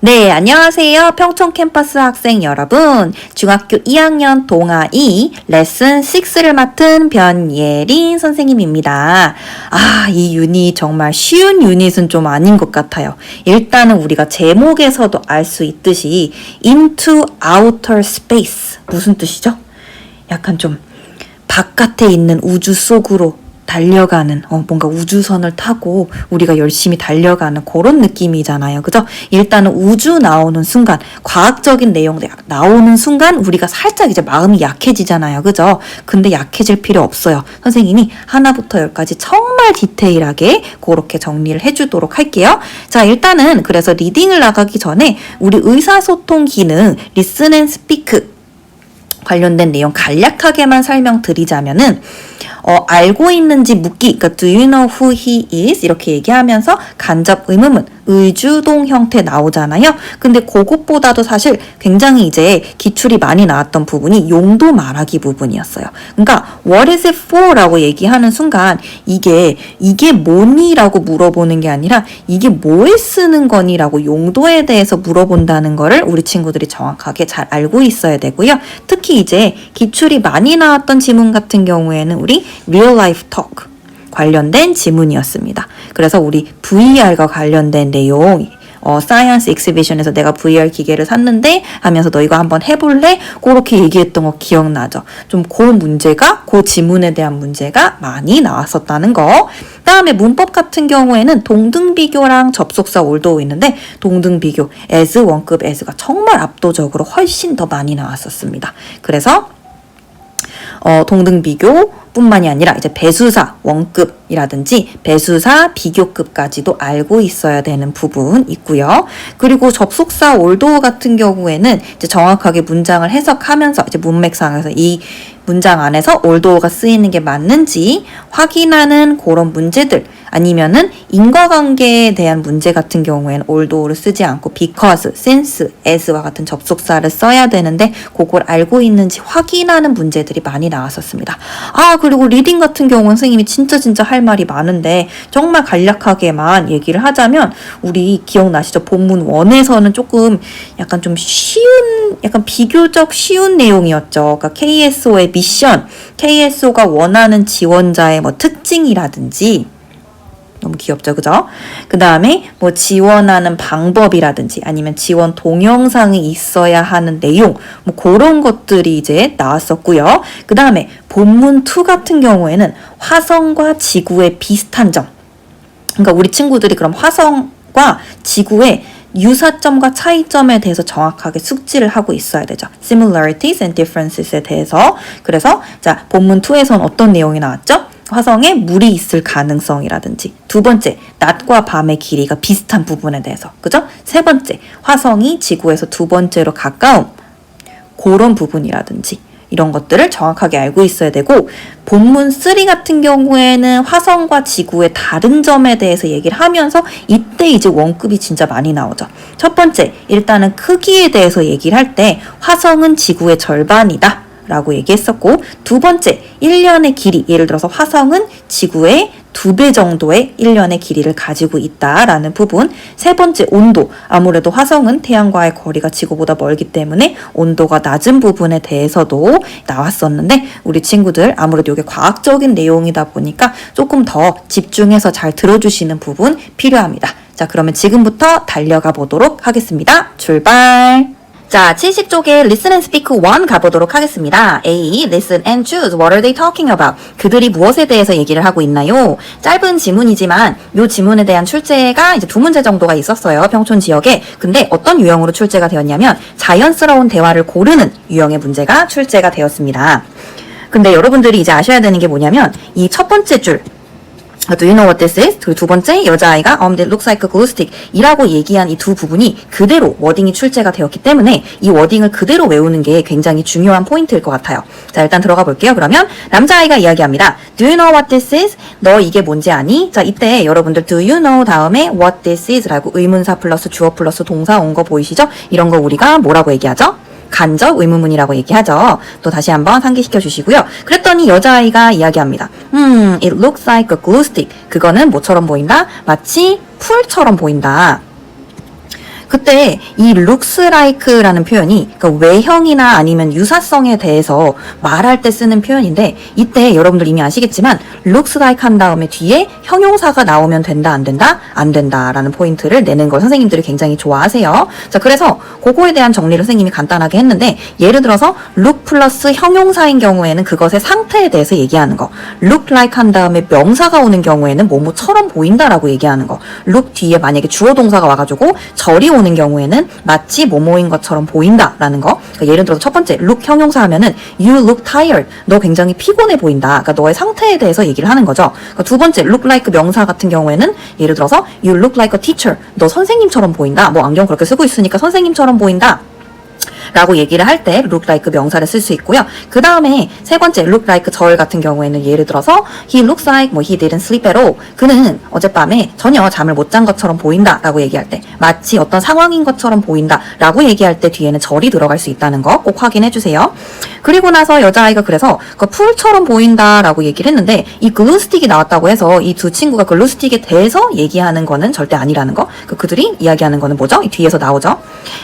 네, 안녕하세요. 평촌 캠퍼스 학생 여러분. 중학교 2학년 동아 2 레슨 6를 맡은 변예린 선생님입니다. 이 유닛 정말 쉬운 유닛은 좀 아닌 것 같아요. 일단은 우리가 제목에서도 알 수 있듯이 into outer space 무슨 뜻이죠? 약간 좀 바깥에 있는 우주 속으로 달려가는 뭔가 우주선을 타고 우리가 열심히 달려가는 그런 느낌이잖아요. 그죠? 일단은 우주 나오는 순간 과학적인 내용 나오는 순간 우리가 살짝 이제 마음이 약해지잖아요. 그죠? 근데 약해질 필요 없어요. 선생님이 하나부터 열까지 정말 디테일하게 그렇게 정리를 해주도록 할게요. 자, 일단은 그래서 리딩을 나가기 전에 우리 의사소통 기능 Listen and Speak 관련된 내용 간략하게만 설명드리자면은 알고 있는지 묻기, 그러니까 do you know who he is? 이렇게 얘기하면서 간접 의문문, 의주동 형태 나오잖아요. 근데 그것보다도 사실 굉장히 이제 기출이 많이 나왔던 부분이 용도 말하기 부분이었어요. 그러니까 what is it for? 라고 얘기하는 순간 이게 뭐니? 라고 물어보는 게 아니라 이게 뭐에 쓰는 거니? 라고 용도에 대해서 물어본다는 거를 우리 친구들이 정확하게 잘 알고 있어야 되고요. 특히 이제 기출이 많이 나왔던 지문 같은 경우에는 우리 real life talk 관련된 지문이었습니다. 그래서 우리 VR과 관련된 내용, 사이언스 익스비션에서 내가 VR 기계를 샀는데 하면서 너 이거 한번 해볼래? 그렇게 얘기했던 거 기억나죠? 좀 그 지문에 대한 문제가 많이 나왔었다는 거. 그다음에 문법 같은 경우에는 동등비교랑 접속사 올도오 있는데 동등비교, as, 원급 as가 정말 압도적으로 훨씬 더 많이 나왔었습니다. 그래서 동등비교 뿐만이 아니라 이제 배수사 원급이라든지 배수사 비교급까지도 알고 있어야 되는 부분 있고요. 그리고 접속사 올도어 같은 경우에는 이제 정확하게 문장을 해석하면서 이제 문맥상에서 이 문장 안에서 올도어가 쓰이는 게 맞는지 확인하는 그런 문제들, 아니면은 인과관계에 대한 문제 같은 경우에는 올도어를 쓰지 않고 because, since, as와 같은 접속사를 써야 되는데 그걸 알고 있는지 확인하는 문제들이 많이 나왔었습니다. 그리고 리딩 같은 경우는 선생님이 진짜 할 말이 많은데 정말 간략하게만 얘기를 하자면 우리 기억나시죠? 본문 1에서는 조금 약간 좀 약간 비교적 쉬운 내용이었죠. 그러니까 KSO의 미션, KSO가 원하는 지원자의 특징이라든지 너무 귀엽죠, 그죠? 그 다음에 지원하는 방법이라든지 아니면 지원 동영상이 있어야 하는 내용, 그런 것들이 이제 나왔었고요. 그 다음에 본문 2 같은 경우에는 화성과 지구의 비슷한 점. 그러니까 우리 친구들이 그럼 화성과 지구의 유사점과 차이점에 대해서 정확하게 숙지를 하고 있어야 되죠. Similarities and differences에 대해서. 그래서 자, 본문 2에서는 어떤 내용이 나왔죠? 화성에 물이 있을 가능성이라든지, 두 번째, 낮과 밤의 길이가 비슷한 부분에 대해서, 그죠? 세 번째, 화성이 지구에서 두 번째로 가까움, 그런 부분이라든지 이런 것들을 정확하게 알고 있어야 되고, 본문 3 같은 경우에는 화성과 지구의 다른 점에 대해서 얘기를 하면서 이때 이제 원급이 진짜 많이 나오죠. 첫 번째, 일단은 크기에 대해서 얘기를 할 때 화성은 지구의 절반이다 라고 얘기했었고, 두 번째, 1년의 길이, 예를 들어서 화성은 지구의 2배 정도의 1년의 길이를 가지고 있다라는 부분. 세 번째, 온도. 아무래도 화성은 태양과의 거리가 지구보다 멀기 때문에 온도가 낮은 부분에 대해서도 나왔었는데 우리 친구들 아무래도 이게 과학적인 내용이다 보니까 조금 더 집중해서 잘 들어주시는 부분 필요합니다. 자, 그러면 지금부터 달려가 보도록 하겠습니다. 출발! 자, 70쪽에 Listen and Speak 1 가보도록 하겠습니다. A. Listen and choose. What are they talking about? 그들이 무엇에 대해서 얘기를 하고 있나요? 짧은 지문이지만 이 지문에 대한 출제가 이제 2문제 정도가 있었어요. 평촌 지역에. 근데 어떤 유형으로 출제가 되었냐면 자연스러운 대화를 고르는 유형의 문제가 출제가 되었습니다. 근데 여러분들이 이제 아셔야 되는 게 뭐냐면 이 첫 번째 줄 Do you know what this is? 그리고 두 번째 여자아이가 that looks like a glue stick 이라고 얘기한 이 두 부분이 그대로 워딩이 출제가 되었기 때문에 이 워딩을 그대로 외우는 게 굉장히 중요한 포인트일 것 같아요. 자, 일단 들어가 볼게요. 그러면 남자아이가 이야기합니다. Do you know what this is? 너 이게 뭔지 아니? 자, 이때 여러분들 do you know 다음에 what this is 라고 의문사 플러스 주어 플러스 동사 온 거 보이시죠? 이런 거 우리가 뭐라고 얘기하죠? 간접 의문문이라고 얘기하죠. 또 다시 한번 상기시켜 주시고요. 그랬더니 여자아이가 이야기합니다. It looks like a glue stick. 그거는 뭐처럼 보인다? 마치 풀처럼 보인다. 그때 이 looks like라는 표현이 그러니까 외형이나 아니면 유사성에 대해서 말할 때 쓰는 표현인데 이때 여러분들 이미 아시겠지만 looks like 한 다음에 뒤에 형용사가 나오면 된다 안 된다? 안 된다라는 포인트를 내는 걸 선생님들이 굉장히 좋아하세요. 자, 그래서 그거에 대한 정리를 선생님이 간단하게 했는데 예를 들어서 look 플러스 형용사인 경우에는 그것의 상태에 대해서 얘기하는 거, look like 한 다음에 명사가 오는 경우에는 뭐뭐처럼 보인다라고 얘기하는 거, look 뒤에 만약에 주어 동사가 와가지고 절이 오는 경우에는 마치 뭐뭐인 것처럼 보인다라는 거. 그러니까 예를 들어서 첫 번째 look 형용사 하면은 you look tired. 너 굉장히 피곤해 보인다. 그러니까 너의 상태에 대해서 얘기를 하는 거죠. 그러니까 두 번째 look like 명사 같은 경우에는 예를 들어서 you look like a teacher. 너 선생님처럼 보인다. 뭐 안경 그렇게 쓰고 있으니까 선생님처럼 보인다. 라고 얘기를 할 때 look like 명사를 쓸 수 있고요. 그 다음에 세 번째 look like 절 같은 경우에는 예를 들어서 he looks like 뭐 he didn't sleep at all. 그는 어젯밤에 전혀 잠을 못 잔 것처럼 보인다 라고 얘기할 때 마치 어떤 상황인 것처럼 보인다 라고 얘기할 때 뒤에는 절이 들어갈 수 있다는 거 꼭 확인해 주세요. 그리고 나서 여자아이가 그래서 그 풀처럼 보인다 라고 얘기를 했는데 이 글루 스틱이 나왔다고 해서 이 두 친구가 글루 스틱에 대해서 얘기하는 거는 절대 아니라는 거. 그들이 이야기하는 거는 뭐죠? 이 뒤에서 나오죠.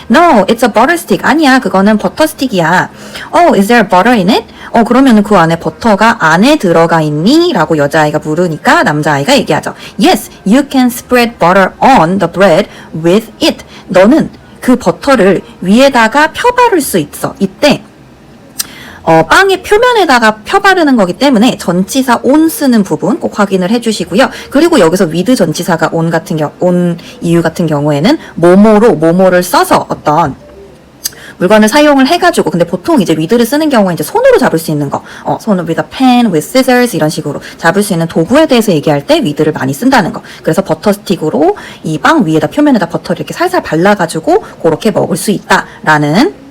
No, it's a butter stick. 아니야, 그거는 버터 스틱이야. Oh, is there butter in it? 그러면은 그 안에 버터가 안에 들어가 있니? 라고 여자아이가 물으니까 남자아이가 얘기하죠. Yes, you can spread butter on the bread with it. 너는 그 버터를 위에다가 펴바를 수 있어. 이때 빵의 표면에다가 펴바르는 거기 때문에 전치사 on 쓰는 부분 꼭 확인을 해주시고요. 그리고 여기서 with 전치사가 on 이유 같은 경우에는 뭐뭐를 써서 어떤 물건을 사용을 해가지고 근데 보통 이제 with를 쓰는 경우에 이제 손으로 잡을 수 있는 거 손으로 with a pen, with scissors 이런 식으로 잡을 수 있는 도구에 대해서 얘기할 때 with를 많이 쓴다는 거. 그래서 버터 스틱으로 이 빵 위에다 표면에다 버터를 이렇게 살살 발라가지고 그렇게 먹을 수 있다라는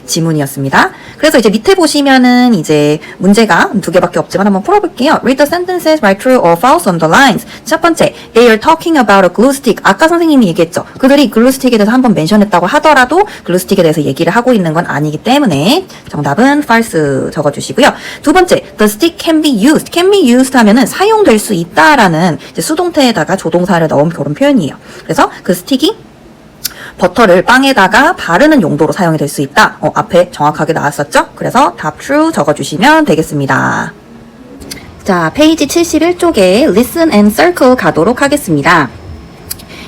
지문이었습니다. 그래서 이제 밑에 보시면은 이제 문제가 두 개밖에 없지만 한번 풀어볼게요. Read the sentences, write true or false on the lines. 첫 번째, they are talking about a glue stick. 아까 선생님이 얘기했죠. 그들이 글루 스틱에 대해서 한번 멘션했다고 하더라도 글루 스틱에 대해서 얘기를 하고 있는 건 아니기 때문에 정답은 false 적어주시고요. 두 번째, the stick can be used. can be used 하면은 사용될 수 있다라는 이제 수동태에다가 조동사를 넣은 그런 표현이에요. 그래서 그 스틱이 버터를 빵에다가 바르는 용도로 사용이 될 수 있다. 앞에 정확하게 나왔었죠? 그래서 답 true 적어주시면 되겠습니다. 자, 페이지 71쪽에 listen and circle 가도록 하겠습니다.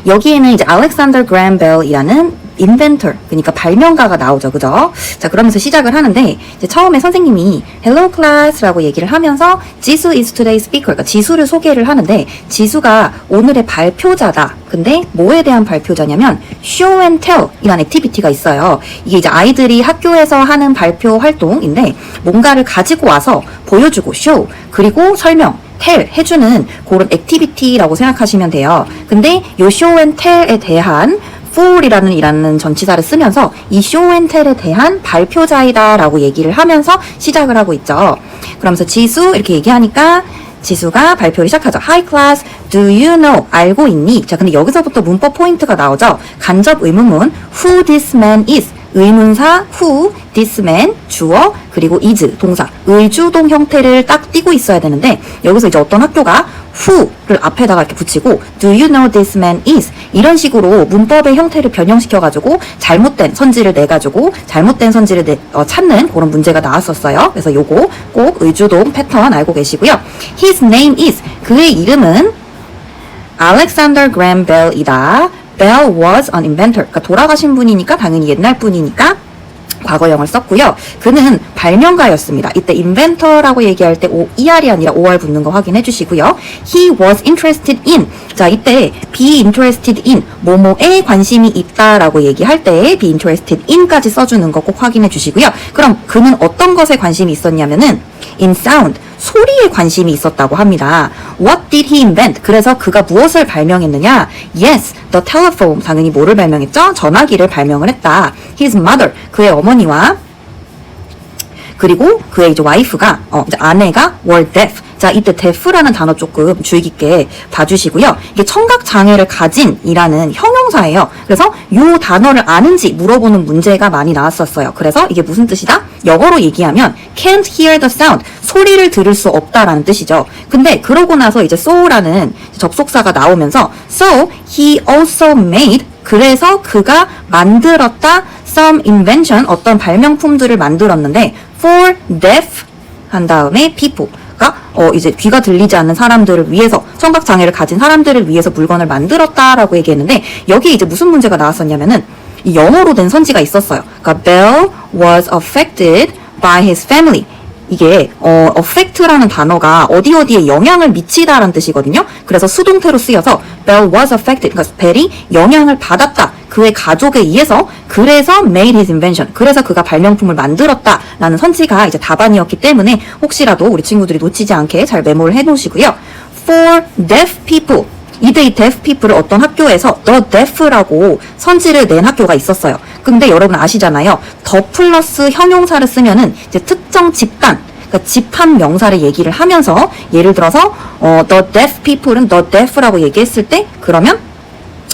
여기에는 이제 알렉산더 그램 벨이라는 inventor, 그러니까 발명가가 나오죠. 그죠? 자, 그러면서 시작을 하는데 이제 처음에 선생님이 hello class라고 얘기를 하면서 지수 is today's speaker, 그러니까 지수를 소개를 하는데 지수가 오늘의 발표자다. 근데 뭐에 대한 발표자냐면 show and tell 이란 액티비티가 있어요. 이게 이제 아이들이 학교에서 하는 발표 활동인데 뭔가를 가지고 와서 보여주고 show 그리고 설명 tell 해주는 그런 액티비티라고 생각하시면 돼요. 근데 요 show and tell에 대한 for이라는 전치사를 쓰면서 이 show and tell에 대한 발표자이다 라고 얘기를 하면서 시작을 하고 있죠. 그러면서 지수 이렇게 얘기하니까 지수가 발표를 시작하죠. Hi class, do you know? 알고 있니? 자, 근데 여기서부터 문법 포인트가 나오죠. 간접 의문문 who this man is. 의문사 who, this man, 주어, 그리고 is, 동사, 의주동 형태를 딱 띄고 있어야 되는데 여기서 이제 어떤 학교가 who를 앞에다가 이렇게 붙이고 do you know this man is 이런 식으로 문법의 형태를 변형시켜가지고 잘못된 선지를 내가지고 잘못된 선지를 찾는 그런 문제가 나왔었어요. 그래서 요거 꼭 의주동 패턴 알고 계시고요. His name is 그의 이름은 Alexander Graham Bell이다. Bell was an inventor. 그러니까 돌아가신 분이니까 당연히 옛날 분이니까 과거형을 썼고요. 그는 발명가였습니다. 이때 inventor라고 얘기할 때 ER이 아니라 OR 붙는 거 확인해 주시고요. He was interested in. 자, 이때 be interested in 뭐뭐에 관심이 있다라고 얘기할 때 be interested in까지 써주는 거 꼭 확인해 주시고요. 그럼 그는 어떤 것에 관심이 있었냐면은 in sound. 소리에 관심이 있었다고 합니다. What did he invent? 그래서 그가 무엇을 발명했느냐? Yes, the telephone. 당연히 뭐를 발명했죠? 전화기를 발명을 했다. His mother. 그의 어머니와 그리고 그의 이제 와이프가 이제 아내가 were deaf. 자, 이때 deaf라는 단어 조금 주의 깊게 봐주시고요. 이게 청각 장애를 가진이라는 형용사예요. 그래서 이 단어를 아는지 물어보는 문제가 많이 나왔었어요. 그래서 이게 무슨 뜻이다? 영어로 얘기하면 can't hear the sound. 소리를 들을 수 없다라는 뜻이죠. 근데 그러고 나서 이제 so라는 접속사가 나오면서 so he also made 그래서 그가 만들었다 some invention 어떤 발명품들을 만들었는데 for deaf 한 다음에 people가 이제 귀가 들리지 않는 사람들을 위해서 청각 장애를 가진 사람들을 위해서 물건을 만들었다라고 얘기했는데 여기에 이제 무슨 문제가 나왔었냐면은 이 영어로 된 선지가 있었어요. 그러니까 Bell was affected by his family. 이게 affect라는 단어가 어디에 영향을 미치다라는 뜻이거든요. 그래서 수동태로 쓰여서 Bell was affected. 그러니까 벨이 영향을 받았다. 그의 가족에 의해서 그래서 made his invention. 그래서 그가 발명품을 만들었다라는 선지가 이제 답안이었기 때문에 혹시라도 우리 친구들이 놓치지 않게 잘 메모를 해놓으시고요. For deaf people. 이때 이 deaf people을 어떤 학교에서 the deaf라고 선지를 낸 학교가 있었어요. 근데 여러분 아시잖아요. 더 플러스 형용사를 쓰면은 이제 특정 집단, 그러니까 집합 명사를 얘기를 하면서 예를 들어서 the deaf people은 the deaf라고 얘기했을 때 그러면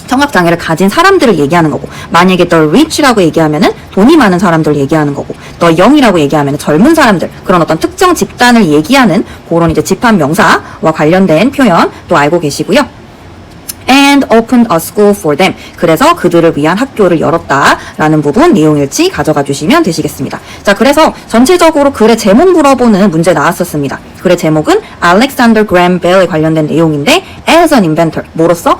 청각장애를 가진 사람들을 얘기하는 거고 만약에 the rich라고 얘기하면은 돈이 많은 사람들을 얘기하는 거고 the young이라고 얘기하면은 젊은 사람들 그런 어떤 특정 집단을 얘기하는 그런 이제 집합 명사와 관련된 표현 또 알고 계시고요. And opened a school for them. 그래서 그들을 위한 학교를 열었다라는 부분 내용일치 가져가 주시면 되시겠습니다. 자, 그래서 전체적으로 글의 제목 물어보는 문제 나왔었습니다. 글의 제목은 Alexander Graham Bell에 관련된 내용인데 as an inventor. 뭐로써?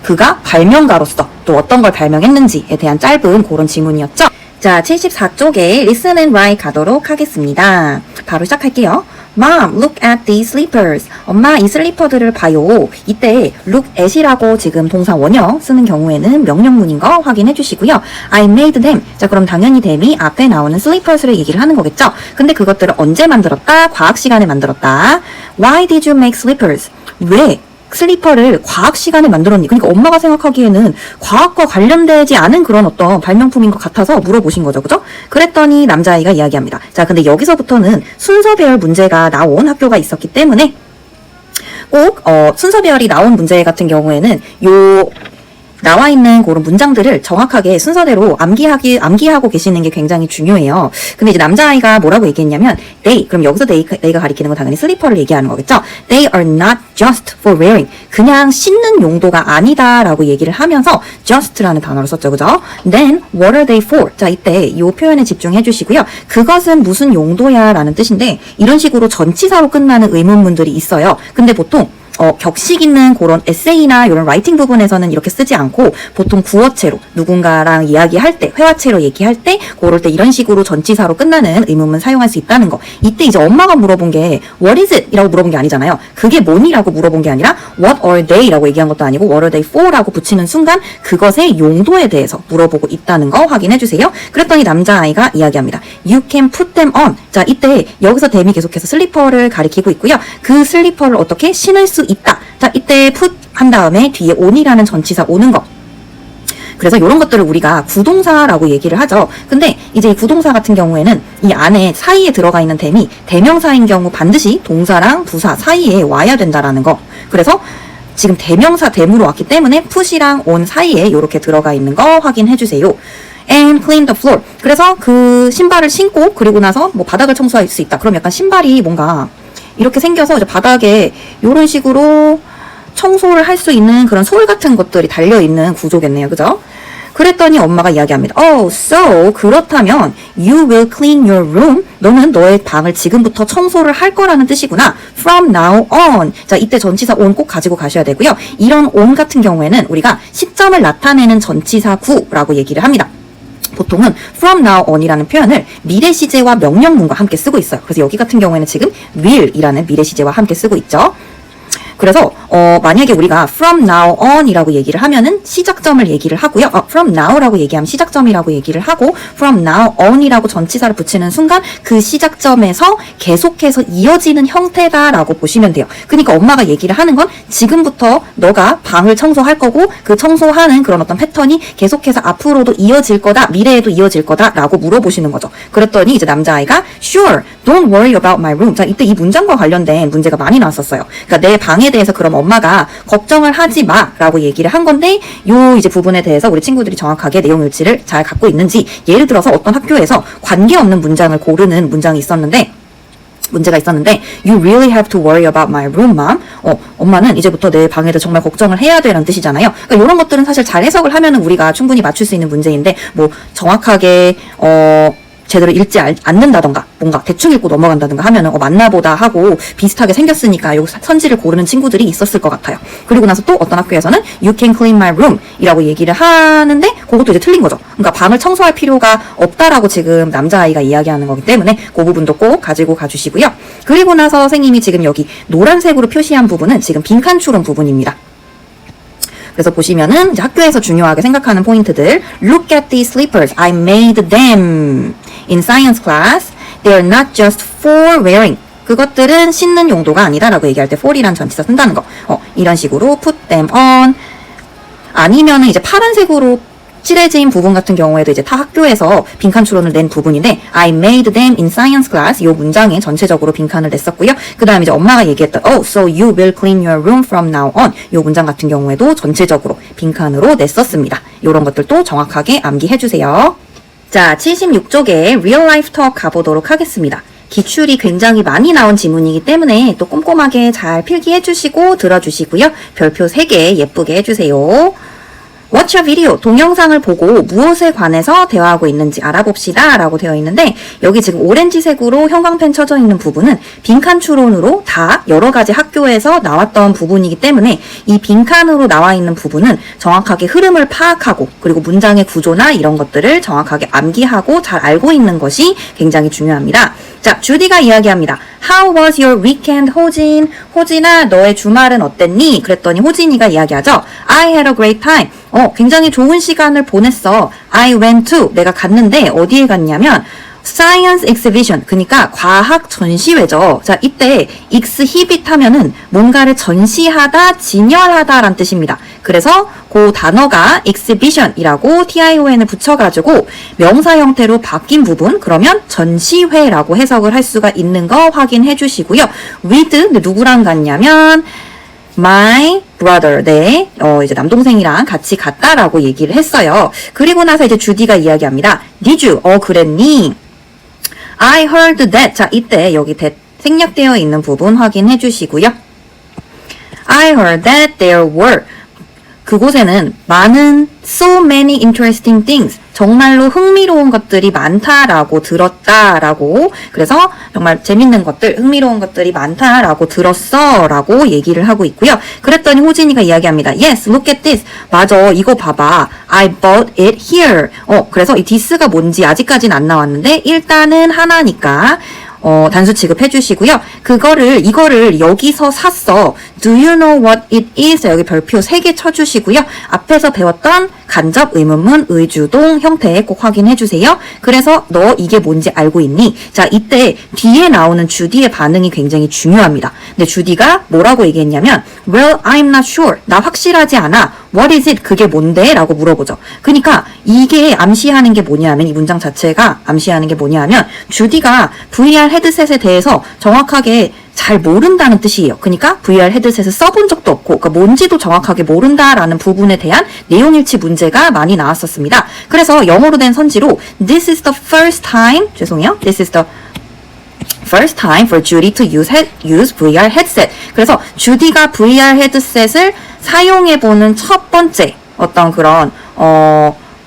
그가 발명가로서 또 어떤 걸 발명했는지에 대한 짧은 그런 지문이었죠. 자, 74쪽에 listen and write 가도록 하겠습니다. 바로 시작할게요. Mom, look at these slippers. 엄마, 이 슬리퍼들을 봐요. 이때 look at이라고 지금 동사 원형 쓰는 경우에는 명령문인 거 확인해 주시고요. I made them. 자, 그럼 당연히 them이 앞에 나오는 슬리퍼스를 얘기를 하는 거겠죠. 근데 그것들을 언제 만들었다? 과학 시간에 만들었다. Why did you make slippers? 왜? 슬리퍼를 과학 시간에 만들었니? 그러니까 엄마가 생각하기에는 과학과 관련되지 않은 그런 어떤 발명품인 것 같아서 물어보신 거죠. 그죠? 그랬더니 남자아이가 이야기합니다. 자, 근데 여기서부터는 순서배열 문제가 나온 학교가 있었기 때문에 꼭 순서배열이 나온 문제 같은 경우에는 나와 있는 그런 문장들을 정확하게 순서대로 암기하고 계시는 게 굉장히 중요해요. 근데 이제 남자아이가 뭐라고 얘기했냐면 they, 그럼 여기서 they가 가리키는 건 당연히 슬리퍼를 얘기하는 거겠죠. They are not just for wearing. 그냥 신는 용도가 아니다라고 얘기를 하면서 just라는 단어를 썼죠. 그죠? Then what are they for? 자, 이때 이 표현에 집중해 주시고요. 그것은 무슨 용도야 라는 뜻인데 이런 식으로 전치사로 끝나는 의문문들이 있어요. 근데 보통 격식 있는 그런 에세이나 이런 라이팅 부분에서는 이렇게 쓰지 않고 보통 구어체로 누군가랑 이야기할 때, 회화체로 얘기할 때, 그럴 때 이런 식으로 전치사로 끝나는 의문문 사용할 수 있다는 거. 이때 이제 엄마가 물어본 게 What is it? 이라고 물어본 게 아니잖아요. 그게 뭐니라고 물어본 게 아니라 What are they? 라고 얘기한 것도 아니고 What are they for? 라고 붙이는 순간 그것의 용도에 대해서 물어보고 있다는 거 확인해 주세요. 그랬더니 남자아이가 이야기합니다. You can put them on. 자, 이때 여기서 them이 계속해서 슬리퍼를 가리키고 있고요. 그 슬리퍼를 어떻게 신을 수 있다. 자, 이때 put 한 다음에 뒤에 on이라는 전치사 오는 거. 그래서 이런 것들을 우리가 구동사라고 얘기를 하죠. 근데 이제 이 구동사 같은 경우에는 이 안에 사이에 들어가 있는 them이 대명사인 경우 반드시 동사랑 부사 사이에 와야 된다라는 거. 그래서 지금 대명사 them으로 왔기 때문에 put이랑 on 사이에 이렇게 들어가 있는 거 확인해 주세요. And clean the floor. 그래서 그 신발을 신고 그리고 나서 뭐 바닥을 청소할 수 있다. 그럼 약간 신발이 뭔가 이렇게 생겨서 이제 바닥에 이런 식으로 청소를 할 수 있는 그런 솔 같은 것들이 달려있는 구조겠네요. 그죠? 그랬더니 엄마가 이야기합니다. Oh, so 그렇다면 you will clean your room. 너는 너의 방을 지금부터 청소를 할 거라는 뜻이구나. From now on. 자, 이때 전치사 on 꼭 가지고 가셔야 되고요. 이런 on 같은 경우에는 우리가 시점을 나타내는 전치사 구라고 얘기를 합니다. 보통은 from now on이라는 표현을 미래 시제와 명령문과 함께 쓰고 있어요. 그래서 여기 같은 경우에는 지금 will이라는 미래 시제와 함께 쓰고 있죠. 그래서 만약에 우리가 from now on이라고 얘기를 하면은 시작점을 얘기를 하고요. from now라고 얘기하면 시작점이라고 얘기를 하고 from now on이라고 전치사를 붙이는 순간 그 시작점에서 계속해서 이어지는 형태다라고 보시면 돼요. 그러니까 엄마가 얘기를 하는 건 지금부터 너가 방을 청소할 거고 그 청소하는 그런 어떤 패턴이 계속해서 앞으로도 이어질 거다, 미래에도 이어질 거다라고 물어보시는 거죠. 그랬더니 이제 남자아이가 sure, don't worry about my room. 자, 이때 이 문장과 관련된 문제가 많이 나왔었어요. 그러니까 내 방에 대해서 그럼 엄마가 걱정을 하지 마라고 얘기를 한 건데 요 이제 부분에 대해서 우리 친구들이 정확하게 내용 일치를 잘 갖고 있는지 예를 들어서 어떤 학교에서 관계없는 문장을 고르는 문장이 있었는데 문제가 있었는데 You really have to worry about my room, mom. 엄마는 이제부터 내 방에 대해 정말 걱정을 해야 돼라는 뜻이잖아요. 그러니까 이런 것들은 사실 잘 해석을 하면은 우리가 충분히 맞출 수 있는 문제인데 뭐 정확하게 제대로 읽지 않는다던가 뭔가 대충 읽고 넘어간다던가 하면은 맞나보다 하고 비슷하게 생겼으니까 요 선지를 고르는 친구들이 있었을 것 같아요. 그리고 나서 또 어떤 학교에서는 You can clean my room 이라고 얘기를 하는데 그것도 이제 틀린 거죠. 그러니까 방을 청소할 필요가 없다라고 지금 남자아이가 이야기하는 거기 때문에 그 부분도 꼭 가지고 가주시고요. 그리고 나서 선생님이 지금 여기 노란색으로 표시한 부분은 지금 빈칸 추론 부분입니다. 그래서 보시면은 이제 학교에서 중요하게 생각하는 포인트들 Look at these slippers. I made them in science class. They are not just for wearing. 그것들은 신는 용도가 아니다 라고 얘기할 때 for이란 전치사 쓴다는 거. 이런 식으로 put them on. 아니면은 이제 파란색으로 칠해진 부분 같은 경우에도 이제 타 학교에서 빈칸 추론을 낸 부분인데 I made them in science class 이 문장에 전체적으로 빈칸을 냈었고요. 그 다음에 이제 엄마가 얘기했던 so you will clean your room from now on 이 문장 같은 경우에도 전체적으로 빈칸으로 냈었습니다. 이런 것들도 정확하게 암기해 주세요. 자, 76쪽에 real life talk 가보도록 하겠습니다. 기출이 굉장히 많이 나온 지문이기 때문에 또 꼼꼼하게 잘 필기해 주시고 들어주시고요. 별표 3개 예쁘게 해주세요. Watch a video, 동영상을 보고 무엇에 관해서 대화하고 있는지 알아봅시다 라고 되어 있는데 여기 지금 오렌지색으로 형광펜 쳐져 있는 부분은 빈칸 추론으로 다 여러 가지 학교에서 나왔던 부분이기 때문에 이 빈칸으로 나와 있는 부분은 정확하게 흐름을 파악하고 그리고 문장의 구조나 이런 것들을 정확하게 암기하고 잘 알고 있는 것이 굉장히 중요합니다. 자, 주디가 이야기합니다. How was your weekend, 호진? 호진아, 너의 주말은 어땠니? 그랬더니 호진이가 이야기하죠. I had a great time. 굉장히 좋은 시간을 보냈어. I went to. 내가 갔는데 어디에 갔냐면 Science exhibition. 그러니까 과학 전시회죠. 자, 이때 exhibit 하면은 뭔가를 전시하다, 진열하다 라는 뜻입니다. 그래서 그 단어가 exhibition이라고 tion을 붙여가지고 명사 형태로 바뀐 부분, 그러면 전시회라고 해석을 할 수가 있는 거 확인해 주시고요. with, 누구랑 갔냐면 my brother, 네, 이제 남동생이랑 같이 갔다라고 얘기를 했어요. 그리고 나서 이제 주디가 이야기합니다. Did you? 그랬니? I heard that. 자, 이때 여기 that 생략되어 있는 부분 확인해 주시고요. I heard that there were. 그곳에는 많은 so many interesting things. 정말로 흥미로운 것들이 많다라고 들었다라고. 그래서 정말 재밌는 것들, 흥미로운 것들이 많다라고 들었어라고 얘기를 하고 있고요. 그랬더니 호진이가 이야기합니다. Yes, look at this. 맞아, 이거 봐봐. I bought it here. 그래서 이 this가 뭔지 아직까지는 안 나왔는데 일단은 하나니까 단수 취급해 주시고요. 이거를 여기서 샀어. Do you know what it is? 여기 별표 3개 쳐주시고요. 앞에서 배웠던 간접 의문문 의주동 형태 꼭 확인해 주세요. 그래서 너 이게 뭔지 알고 있니? 자, 이때 뒤에 나오는 주디의 반응이 굉장히 중요합니다. 근데 주디가 뭐라고 얘기했냐면 Well, I'm not sure. 나 확실하지 않아. What is it? 그게 뭔데? 라고 물어보죠. 그러니까 이게 암시하는 게 뭐냐면 이 문장 자체가 암시하는 게 뭐냐면 주디가 VR 헤드셋에 대해서 정확하게 잘 모른다는 뜻이에요. 그러니까 VR 헤드셋을 써본 적도 없고 그러니까 뭔지도 정확하게 모른다라는 부분에 대한 내용일치 문제가 많이 나왔었습니다. 그래서 영어로 된 선지로 This is the first time This is the first time for Judy to use VR headset. 그래서 주디가 VR 헤드셋을 사용해보는 첫 번째 어떤 그런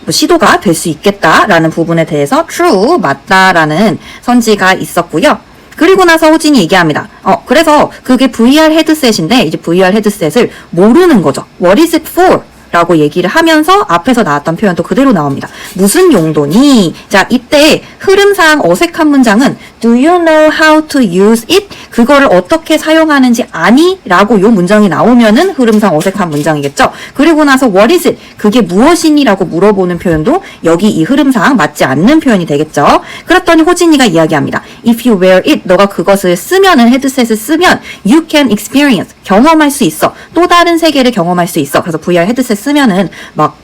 시도가 될 수 있겠다라는 부분에 대해서 true, 맞다라는 선지가 있었고요. 그리고 나서 호진이 얘기합니다. 그래서 그게 VR 헤드셋인데 이제 VR 헤드셋을 모르는 거죠. What is it for? 라고 얘기를 하면서 앞에서 나왔던 표현도 그대로 나옵니다. 무슨 용도니? 자, 이때 흐름상 어색한 문장은 Do you know how to use it? 그거를 어떻게 사용하는지 아니? 라고 요 문장이 나오면은 흐름상 어색한 문장이겠죠. 그리고 나서 What is it? 그게 무엇이니? 라고 물어보는 표현도 여기 이 흐름상 맞지 않는 표현이 되겠죠. 그랬더니 호진이가 이야기합니다. If you wear it, 너가 그것을 쓰면은 헤드셋을 쓰면 You can experience, 경험할 수 있어. 또 다른 세계를 경험할 수 있어. 그래서 VR 헤드셋 쓰면은 막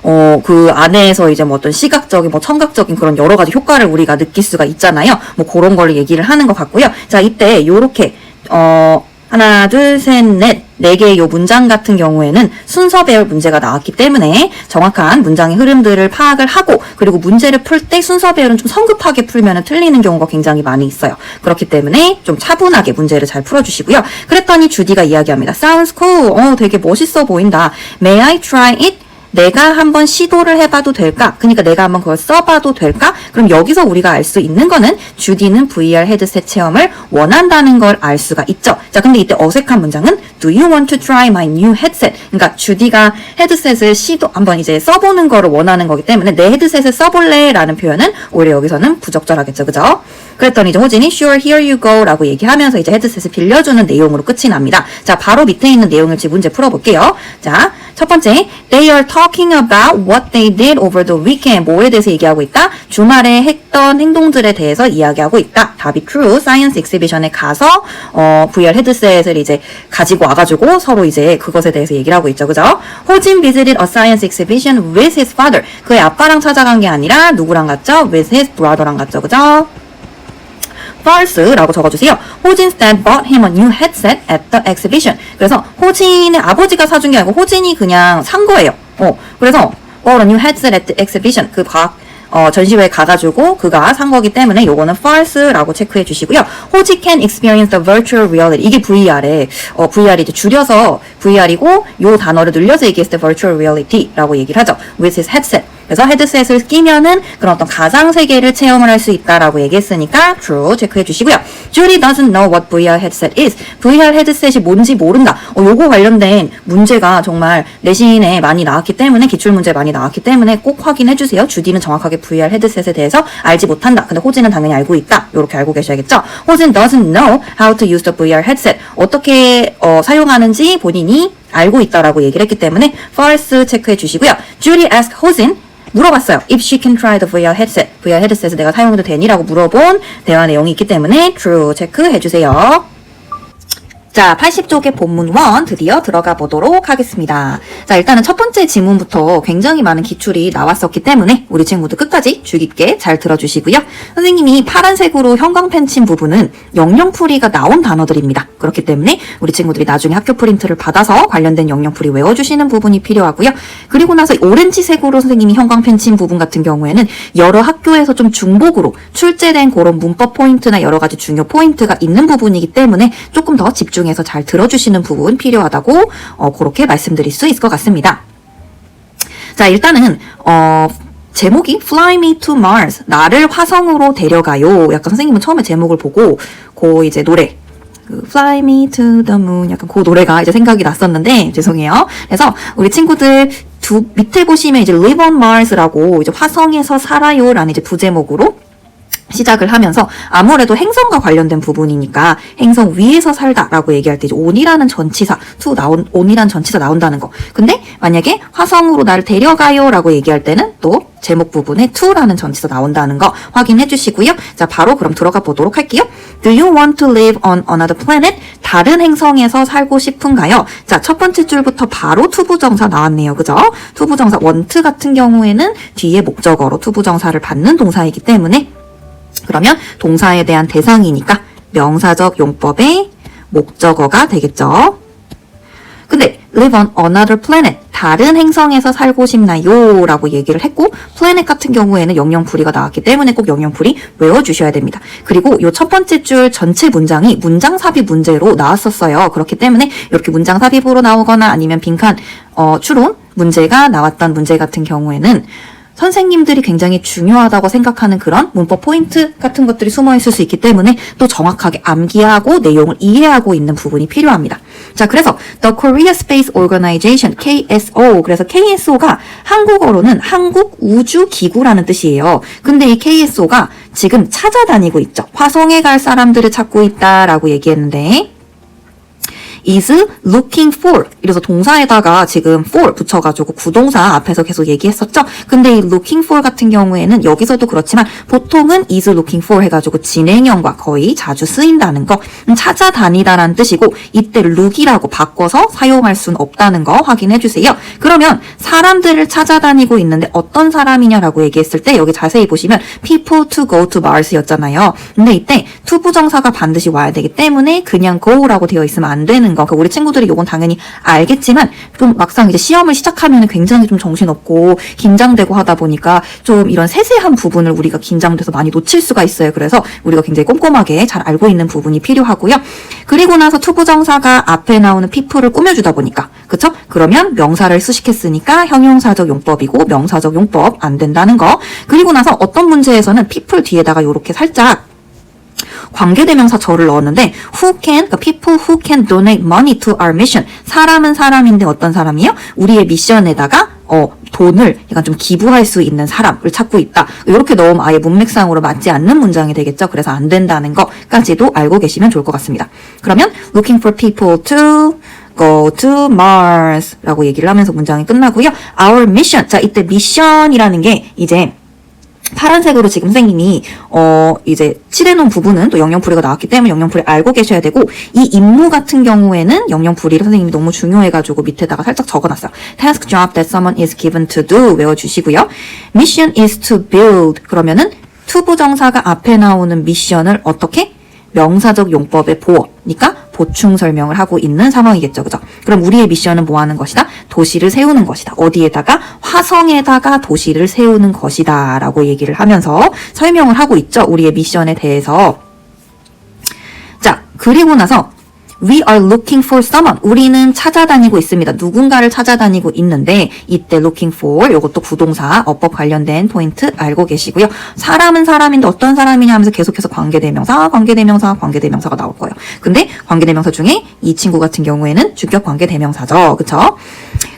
그 안에서 이제 뭐 어떤 시각적인, 뭐 청각적인 그런 여러 가지 효과를 우리가 느낄 수가 있잖아요. 뭐 그런 걸 얘기를 하는 것 같고요. 자, 이때 요렇게, 하나, 둘, 셋, 넷, 4개의 요 문장 같은 경우에는 순서 배열 문제가 나왔기 때문에 정확한 문장의 흐름들을 파악을 하고 그리고 문제를 풀 때 순서 배열은 좀 성급하게 풀면 틀리는 경우가 굉장히 많이 있어요. 그렇기 때문에 좀 차분하게 문제를 잘 풀어주시고요. 그랬더니 주디가 이야기합니다. Sounds cool. 되게 멋있어 보인다. May I try it? 내가 한번 시도를 해봐도 될까? 그러니까 내가 한번 그걸 써봐도 될까? 그럼 여기서 우리가 알 수 있는 거는 주디는 VR 헤드셋 체험을 원한다는 걸 알 수가 있죠. 자, 근데 이때 어색한 문장은 Do you want to try my new headset? 그러니까 주디가 헤드셋을 한번 이제 써보는 거를 원하는 거기 때문에 내 헤드셋을 써볼래? 라는 표현은 오히려 여기서는 부적절하겠죠. 그죠? 그랬더니 이제 호진이 Sure, here you go 라고 얘기하면서 이제 헤드셋을 빌려주는 내용으로 끝이 납니다. 자, 바로 밑에 있는 내용을 지금 문제 풀어볼게요. 자, 첫 번째, They are talking about what they did over the weekend. 뭐에 대해서 얘기하고 있다? 주말에 했던 행동들에 대해서 이야기하고 있다. 답이 true. 사이언스 익시비션에 가서 VR 헤드셋을 이제 가지고 와가지고 서로 이제 그것에 대해서 얘기를 하고 있죠. 그죠? 호진 visited a science exhibition with his father. 그의 아빠랑 찾아간 게 아니라 누구랑 갔죠? with his brother랑 갔죠. 그죠? false라고 적어주세요. 호진's dad bought him a new headset at the exhibition. 그래서 호진의 아버지가 사준 게 아니고 호진이 그냥 산 거예요. 그래서 bought a new headset at the exhibition. 그 전시회에 가가지고 그가 산 거기 때문에 요거는 false라고 체크해 주시고요. 호지 can experience the virtual reality. 이게 VR에 VR이 이제 줄여서 VR이고 요 단어를 늘려서 얘기했을 때 virtual reality라고 얘기를 하죠. with his headset. 그래서 헤드셋을 끼면은 그런 어떤 가상 세계를 체험을 할 수 있다라고 얘기했으니까 true 체크해 주시고요. Judy doesn't know what VR headset is. VR 헤드셋이 뭔지 모른다. 요거 관련된 문제가 정말 내신에 많이 나왔기 때문에 기출 문제 많이 나왔기 때문에 꼭 확인해 주세요. 주디는 정확하게 VR 헤드셋에 대해서 알지 못한다. 근데 호진은 당연히 알고 있다. 요렇게 알고 계셔야겠죠. 호진 doesn't know how to use the VR headset. 어떻게 사용하는지 본인이 알고 있다라고 얘기를 했기 때문에 false 체크해 주시고요. Judy asked 호진 물어봤어요. If she can try the VR headset. VR 헤드셋을 내가 사용해도 되니? 라고 물어본 대화 내용이 있기 때문에 true 체크해주세요. 자, 80쪽의 본문 1 드디어 들어가 보도록 하겠습니다. 자, 일단은 첫 번째 지문부터 굉장히 많은 기출이 나왔었기 때문에 우리 친구들 끝까지 주의 깊게 잘 들어주시고요. 선생님이 파란색으로 형광펜 친 부분은 영영풀이가 나온 단어들입니다. 그렇기 때문에 우리 친구들이 나중에 학교 프린트를 받아서 관련된 영영풀이 외워주시는 부분이 필요하고요. 그리고 나서 오렌지색으로 선생님이 형광펜 친 부분 같은 경우에는 여러 학교에서 좀 중복으로 출제된 그런 문법 포인트나 여러 가지 중요 포인트가 있는 부분이기 때문에 조금 더 집중해서 잘 들어주시는 부분 필요하다고 그렇게 말씀드릴 수 있을 것 같습니다. 자, 일단은 제목이 Fly Me to Mars. 나를 화성으로 데려가요. 약간 선생님은 처음에 제목을 보고 이제 노래 Fly Me to the Moon 약간 그 노래가 이제 생각이 났었는데 죄송해요. 그래서 우리 친구들 밑에 보시면 이제 Live on Mars라고 이제 화성에서 살아요라는 이제 부제목으로 시작을 하면서 아무래도 행성과 관련된 부분이니까 행성 위에서 살다라고 얘기할 때 이제 on이라는 전치사, on이라는 전치사 나온다는 거. 근데 만약에 화성으로 나를 데려가요라고 얘기할 때는 또 제목 부분에 to라는 전치사 나온다는 거 확인해 주시고요. 자, 바로 그럼 들어가 보도록 할게요. Do you want to live on another planet? 다른 행성에서 살고 싶은가요? 자, 첫 번째 줄부터 바로 투부정사 나왔네요. 그죠? 투부정사 want 같은 경우에는 뒤에 목적어로 투부정사를 받는 동사이기 때문에 그러면 동사에 대한 대상이니까 명사적 용법의 목적어가 되겠죠. 근데 live on another planet, 다른 행성에서 살고 싶나요? 라고 얘기를 했고 planet 같은 경우에는 영영풀이가 나왔기 때문에 꼭 영영풀이 외워주셔야 됩니다. 그리고 이 첫 번째 줄 전체 문장이 문장 삽입 문제로 나왔었어요. 그렇기 때문에 이렇게 문장 삽입으로 나오거나 아니면 빈칸 추론 문제가 나왔던 문제 같은 경우에는 선생님들이 굉장히 중요하다고 생각하는 그런 문법 포인트 같은 것들이 숨어 있을 수 있기 때문에 또 정확하게 암기하고 내용을 이해하고 있는 부분이 필요합니다. 자, 그래서 The Korea Space Organization, KSO. 그래서 KSO가 한국어로는 한국우주기구라는 뜻이에요. 근데 이 KSO가 지금 찾아다니고 있죠. 화성에 갈 사람들을 찾고 있다라고 얘기했는데 is looking for. 이래서 동사에다가 지금 for 붙여가지고 구동사 앞에서 계속 얘기했었죠. 근데 이 looking for 같은 경우에는 여기서도 그렇지만 보통은 is looking for 해가지고 진행형과 거의 자주 쓰인다는 거. 찾아다니다라는 뜻이고 이때 look이라고 바꿔서 사용할 수는 없다는 거 확인해주세요. 그러면 사람들을 찾아다니고 있는데 어떤 사람이냐라고 얘기했을 때 여기 자세히 보시면 people to go to Mars 였잖아요. 근데 이때 to 부정사가 반드시 와야 되기 때문에 그냥 go라고 되어 있으면 안 되는 거. 그러니까 우리 친구들이 요건 당연히 알겠지만 좀 막상 이제 시험을 시작하면 굉장히 좀 정신없고 긴장되고 하다 보니까 좀 이런 세세한 부분을 우리가 긴장돼서 많이 놓칠 수가 있어요. 그래서 우리가 굉장히 꼼꼼하게 잘 알고 있는 부분이 필요하고요. 그리고 나서 투부정사가 앞에 나오는 people을 꾸며주다 보니까 그쵸? 그러면 명사를 수식했으니까 형용사적 용법이고 명사적 용법 안 된다는 거. 그리고 나서 어떤 문제에서는 people 뒤에다가 요렇게 살짝 관계대명사 저를 넣었는데 who can, 그러니까 people who can donate money to our mission. 사람은 사람인데 어떤 사람이요? 우리의 미션에다가 돈을 약간 좀 기부할 수 있는 사람을 찾고 있다. 이렇게 넣으면 아예 문맥상으로 맞지 않는 문장이 되겠죠. 그래서 안 된다는 것까지도 알고 계시면 좋을 것 같습니다. 그러면 looking for people to go to Mars 라고 얘기를 하면서 문장이 끝나고요. Our mission. 자, 이때 mission이라는 게 이제 파란색으로 지금 선생님이 이제 칠해놓은 부분은 또 영영풀이가 나왔기 때문에 영영풀이 알고 계셔야 되고, 이 임무 같은 경우에는 영영풀이를 선생님이 너무 중요해가지고 밑에다가 살짝 적어놨어요. Task job that someone is given to do 외워주시고요. Mission is to build. 그러면은 투부정사가 앞에 나오는 미션을 어떻게? 명사적 용법의 보어니까 보충 설명을 하고 있는 상황이겠죠. 그죠? 그럼 우리의 미션은 뭐 하는 것이다? 도시를 세우는 것이다. 어디에다가? 화성에다가 도시를 세우는 것이다. 라고 얘기를 하면서 설명을 하고 있죠. 우리의 미션에 대해서. 자, 그리고 나서 We are looking for someone. 우리는 찾아다니고 있습니다. 누군가를 찾아다니고 있는데 이때 looking for 이것도 부동사 어법 관련된 포인트 알고 계시고요. 사람은 사람인데 어떤 사람이냐 하면서 계속해서 관계대명사가 나올 거예요. 근데 관계대명사 중에 이 친구 같은 경우에는 주격 관계대명사죠. 그쵸?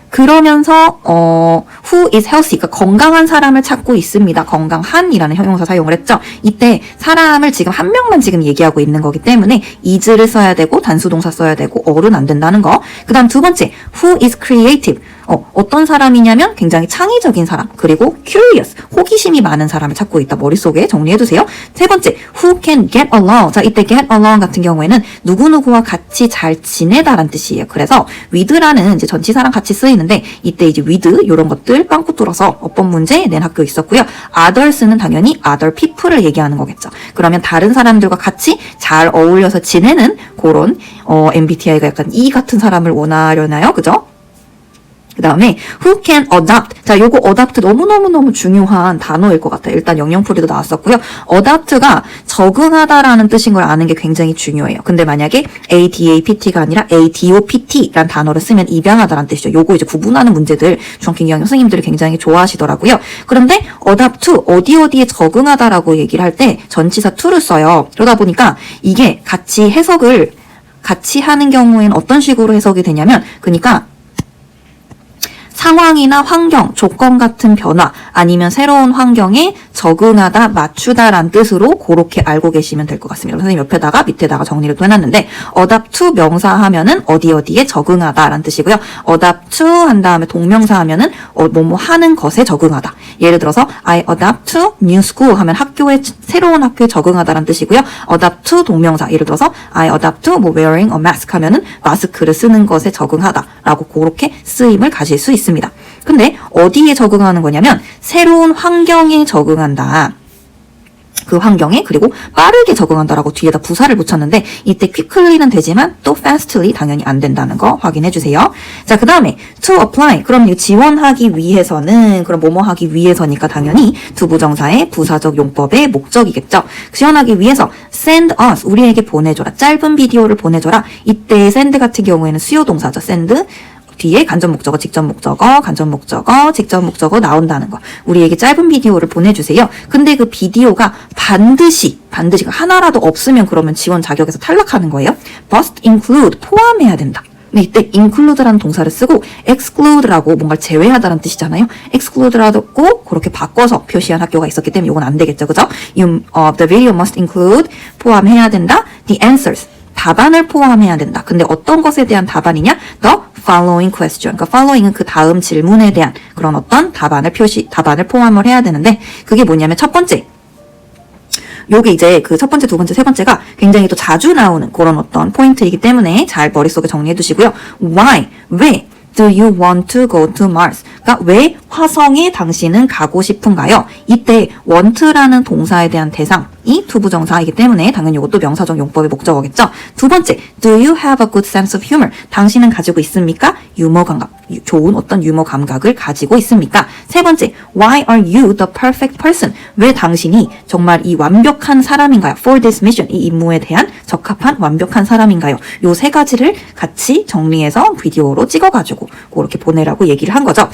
그러면서 who is healthy, 그러니까 건강한 사람을 찾고 있습니다. 건강한이라는 형용사 사용을 했죠. 이때 사람을 지금 한 명만 지금 얘기하고 있는 거기 때문에 is를 써야 되고 단수동사 써야 되고 어른 안 된다는 거. 그 다음 두 번째 who is creative, 어떤 사람이냐면 굉장히 창의적인 사람, 그리고 curious, 호기심이 많은 사람을 찾고 있다. 머릿속에 정리해두세요. 세 번째, who can get along. 자, 이때 get along 같은 경우에는 누구누구와 같이 잘 지내다라는 뜻이에요. 그래서 with라는 이제 전치사랑 같이 쓰이는데 이때 이제 with 이런 것들 빵꾸 뚫어서 어법 문제 낸 학교 있었고요. others는 당연히 other people을 얘기하는 거겠죠. 그러면 다른 사람들과 같이 잘 어울려서 지내는 그런 MBTI가 약간 E 같은 사람을 원하려나요? 그죠? 그 다음에 who can adopt. 자, 요거 adopt 너무너무 중요한 단어일 것 같아요. 일단 영영풀이도 나왔었고요. adopt가 적응하다라는 뜻인 걸 아는 게 굉장히 중요해요. 근데 만약에 adapt가 아니라 adopt라는 단어를 쓰면 입양하다라는 뜻이죠. 요거 이제 구분하는 문제들 중학교 선생님들이 굉장히 좋아하시더라고요. 그런데 adopt to 어디에 적응하다라고 얘기를 할 때 전치사 to를 써요. 그러다 보니까 이게 같이 해석을 같이 하는 경우에는 어떤 식으로 해석이 되냐면, 그러니까 상황이나 환경, 조건 같은 변화, 아니면 새로운 환경에 적응하다, 맞추다란 뜻으로 그렇게 알고 계시면 될 것 같습니다. 선생님 옆에다가 밑에다가 정리를 또 해놨는데 adapt to 명사 하면은 어디에 적응하다라는 뜻이고요. adapt to 한 다음에 동명사 하면은 뭐뭐 하는 것에 적응하다. 예를 들어서 I adapt to new school 하면 새로운 학교에 적응하다라는 뜻이고요. adapt to 동명사, 예를 들어서 I adapt to 뭐 wearing a mask 하면은 마스크를 쓰는 것에 적응하다라고 그렇게 쓰임을 가질 수 있습니다. 근데 어디에 적응하는 거냐면 새로운 환경에 적응한다. 그 환경에, 그리고 빠르게 적응한다라고 뒤에다 부사를 붙였는데 이때 quickly는 되지만 또 fastly 당연히 안 된다는 거 확인해 주세요. 자, 그 다음에 to apply. 그럼 이 지원하기 위해서는, 그럼 뭐뭐 하기 위해서니까 당연히 두부정사의 부사적 용법의 목적이겠죠. 지원하기 위해서 send us, 우리에게 보내줘라. 짧은 비디오를 보내줘라. 이때 send 같은 경우에는 수요동사죠. send 뒤에 간접 목적어, 직접 목적어, 간접 목적어, 직접 목적어 나온다는 거. 우리에게 짧은 비디오를 보내주세요. 근데 그 비디오가 반드시 하나라도 없으면 그러면 지원 자격에서 탈락하는 거예요. must include, 포함해야 된다. 근데 이때 include라는 동사를 쓰고 exclude라고 뭔가를 제외하다라는 뜻이잖아요. exclude라고 그렇게 바꿔서 표시한 학교가 있었기 때문에 이건 안 되겠죠. 그죠? The video must include, 포함해야 된다. The answers, 답안을 포함해야 된다. 근데 어떤 것에 대한 답안이냐? The following question. 그러니까 following은 그 다음 질문에 대한 그런 어떤 답안을 포함을 해야 되는데, 그게 뭐냐면 첫 번째, 요게 이제 그 첫 번째, 두 번째, 세 번째가 굉장히 또 자주 나오는 그런 어떤 포인트이기 때문에 잘 머릿속에 정리해 두시고요. Why? 왜? Do you want to go to Mars? 그러니까 왜 화성에 당신은 가고 싶은가요? 이때 want라는 동사에 대한 대상이 투부정사이기 때문에 당연히 이것도 명사적 용법의 목적어겠죠. 두 번째, do you have a good sense of humor? 당신은 가지고 있습니까? 유머 감각, 좋은 어떤 유머 감각을 가지고 있습니까? 세 번째, why are you the perfect person? 왜 당신이 정말 이 완벽한 사람인가요? For this mission, 이 임무에 대한 적합한 완벽한 사람인가요? 요 세 가지를 같이 정리해서 비디오로 찍어가지고 그렇게 보내라고 얘기를 한 거죠.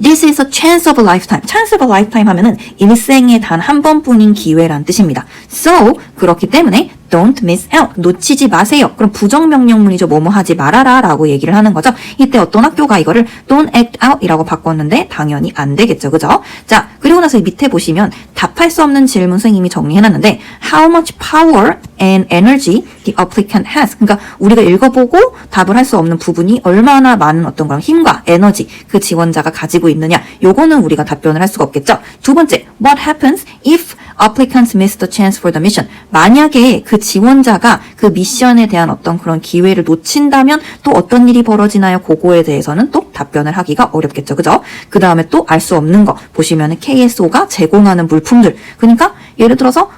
This is a chance of a lifetime. chance of a lifetime 하면은 일생에 단 한 번뿐인 기회란 뜻입니다. So, 그렇기 때문에 don't miss out. 놓치지 마세요. 그럼 부정명령문이죠. 뭐뭐 하지 말아라 라고 얘기를 하는 거죠. 이때 어떤 학교가 이거를 don't act out 이라고 바꿨는데 당연히 안 되겠죠. 그죠? 자, 그리고 나서 밑에 보시면 답할 수 없는 질문 선생님이 정리해놨는데 How much power and energy the applicant has. 그러니까 우리가 읽어보고 답을 할 수 없는 부분이 얼마나 많은 어떤 그런 힘과 에너지 그 지원자가 가지고 있느냐. 요거는 우리가 답변을 할 수가 없겠죠. 두 번째, what happens if applicants miss the chance for the mission. 만약에 그 지원자가 그 미션에 대한 어떤 그런 기회를 놓친다면 또 어떤 일이 벌어지나요? 그거에 대해서는 또 답변을 하기가 어렵겠죠. 그죠? 그 다음에 또 알 수 없는 거 보시면은 KSO가 제공하는 물품들. 그러니까 예를 들어서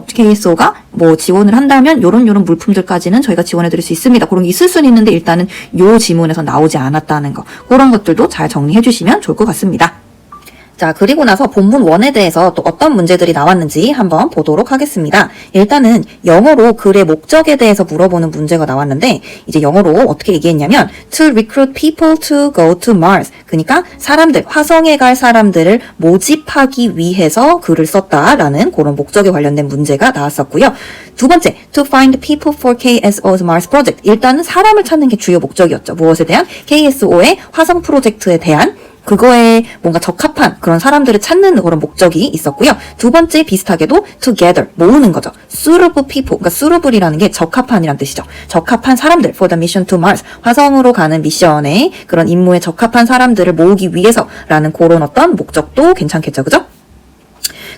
KSO가 뭐 지원을 한다면 요런 물품들까지는 저희가 지원해 드릴 수 있습니다. 그런 게 있을 수는 있는데 일단은 요 지문에서 나오지 않았다는 거. 그런 것들도 잘 정리해 주시면 좋을 것 같습니다. 자, 그리고 나서 본문 1에 대해서 또 어떤 문제들이 나왔는지 한번 보도록 하겠습니다. 일단은 영어로 글의 목적에 대해서 물어보는 문제가 나왔는데 이제 영어로 어떻게 얘기했냐면 to recruit people to go to Mars. 그러니까 사람들, 화성에 갈 사람들을 모집하기 위해서 글을 썼다라는 그런 목적에 관련된 문제가 나왔었고요. 두 번째, to find people for KSO's Mars project. 일단은 사람을 찾는 게 주요 목적이었죠. 무엇에 대한? KSO의 화성 프로젝트에 대한 그거에 뭔가 적합한 그런 사람들을 찾는 그런 목적이 있었고요. 두 번째 비슷하게도 together, 모으는 거죠. suitable people, 그러니까 suitable이라는 게 적합한이란 뜻이죠. 적합한 사람들, for the mission to Mars, 화성으로 가는 미션에 그런 임무에 적합한 사람들을 모으기 위해서라는 그런 어떤 목적도 괜찮겠죠. 그죠?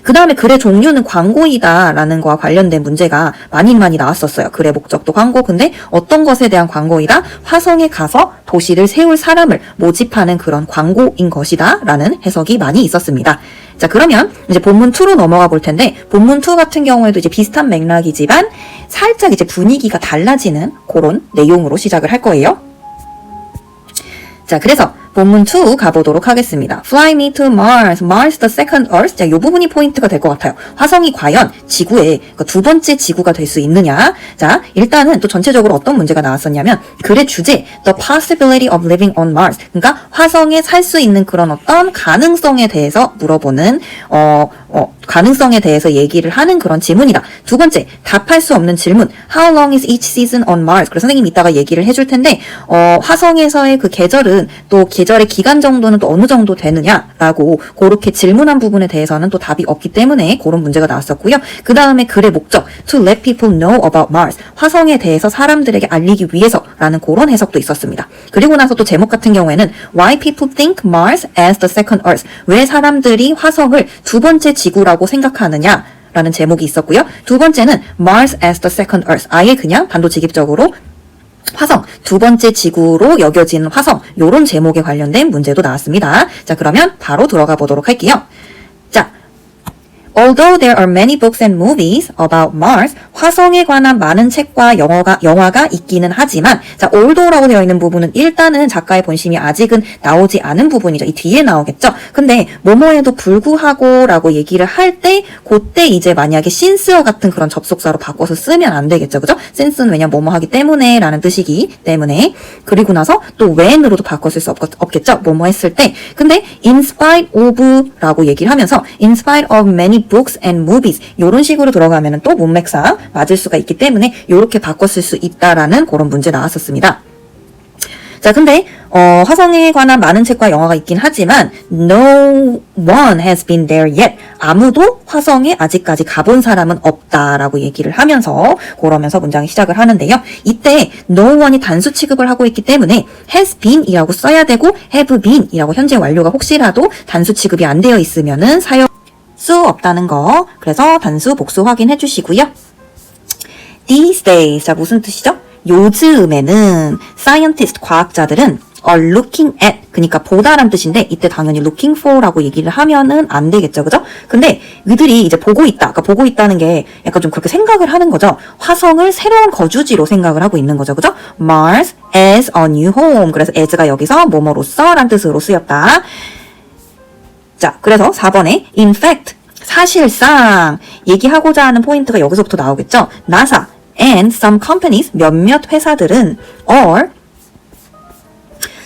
그 다음에 글의 종류는 광고이다라는 거와 관련된 문제가 많이 나왔었어요. 글의 목적도 광고. 근데 어떤 것에 대한 광고이다? 화성에 가서 도시를 세울 사람을 모집하는 그런 광고인 것이다 라는 해석이 많이 있었습니다. 자, 그러면 이제 본문 2로 넘어가 볼 텐데 본문 2 같은 경우에도 이제 비슷한 맥락이지만 살짝 이제 분위기가 달라지는 그런 내용으로 시작을 할 거예요. 자, 그래서 본문 2 가보도록 하겠습니다. Fly me to Mars, Mars the second Earth. 자, 이 부분이 포인트가 될 것 같아요. 화성이 과연 지구의 두 번째 지구가 될 수 있느냐. 자, 일단은 또 전체적으로 어떤 문제가 나왔었냐면 글의 주제, the possibility of living on Mars. 그러니까 화성에 살 수 있는 그런 어떤 가능성에 대해서 물어보는 가능성에 대해서 얘기를 하는 그런 지문이다. 두 번째, 답할 수 없는 질문. How long is each season on Mars? 그래서 선생님이 이따가 얘기를 해줄 텐데 화성에서의 그 계절은 또 계절의 기간 정도는 또 어느 정도 되느냐라고 그렇게 질문한 부분에 대해서는 또 답이 없기 때문에 그런 문제가 나왔었고요. 그 다음에 글의 목적, to let people know about Mars. 화성에 대해서 사람들에게 알리기 위해서라는 그런 해석도 있었습니다. 그리고 나서 또 제목 같은 경우에는 Why people think Mars as the second Earth. 왜 사람들이 화성을 두 번째 지구라고 생각하느냐 라는 제목이 있었고요. 두 번째는 Mars as the second Earth. 아예 그냥 단도직입적으로 화성, 두 번째 지구로 여겨진 화성, 요런 제목에 관련된 문제도 나왔습니다. 자, 그러면 바로 들어가 보도록 할게요. 자, Although there are many books and movies about Mars, 화성에 관한 많은 책과 영화가 있기는 하지만, 자, although라고 되어 있는 부분은 일단은 작가의 본심이 아직은 나오지 않은 부분이죠. 이 뒤에 나오겠죠? 근데, 뭐뭐에도 불구하고 라고 얘기를 할 때, 그때 이제 만약에 since와 같은 그런 접속사로 바꿔서 쓰면 안 되겠죠. 그죠? since는 왜냐, 뭐뭐 하기 때문에 라는 뜻이기 때문에. 그리고 나서 또 when으로도 바꿨을 수 없겠죠? 뭐뭐 했을 때. 근데, in spite of 라고 얘기를 하면서, in spite of many books and movies 이런 식으로 들어가면은 또 문맥상 맞을 수가 있기 때문에 이렇게 바꿨을 수 있다라는 그런 문제 나왔었습니다. 자, 근데 화성에 관한 많은 책과 영화가 있긴 하지만 no one has been there yet. 아무도 화성에 아직까지 가본 사람은 없다라고 얘기를 하면서 그러면서 문장이 시작을 하는데요. 이때 no one이 단수 취급을 하고 있기 때문에 has been 이라고 써야 되고 have been 이라고 현재 완료가 혹시라도 단수 취급이 안 되어 있으면은 사용 수 없다는 거. 그래서 단수 복수 확인해 주시고요. these days. 자, 무슨 뜻이죠? 요즘에는 scientist, 과학자들은 are looking at, 그러니까 보다란 뜻인데 이때 당연히 looking for라고 얘기를 하면은 안 되겠죠, 그죠? 근데 이들이 이제 보고 있다, 그러니까 보고 있다는 게 약간 좀 그렇게 생각을 하는 거죠. 화성을 새로운 거주지로 생각을 하고 있는 거죠, 그죠? Mars as a new home. 그래서 as가 여기서 뭐뭐로서 란 뜻으로 쓰였다. 자, 그래서 4번에 in fact, 사실상 얘기하고자 하는 포인트가 여기서부터 나오겠죠. NASA and some companies, 몇몇 회사들은 are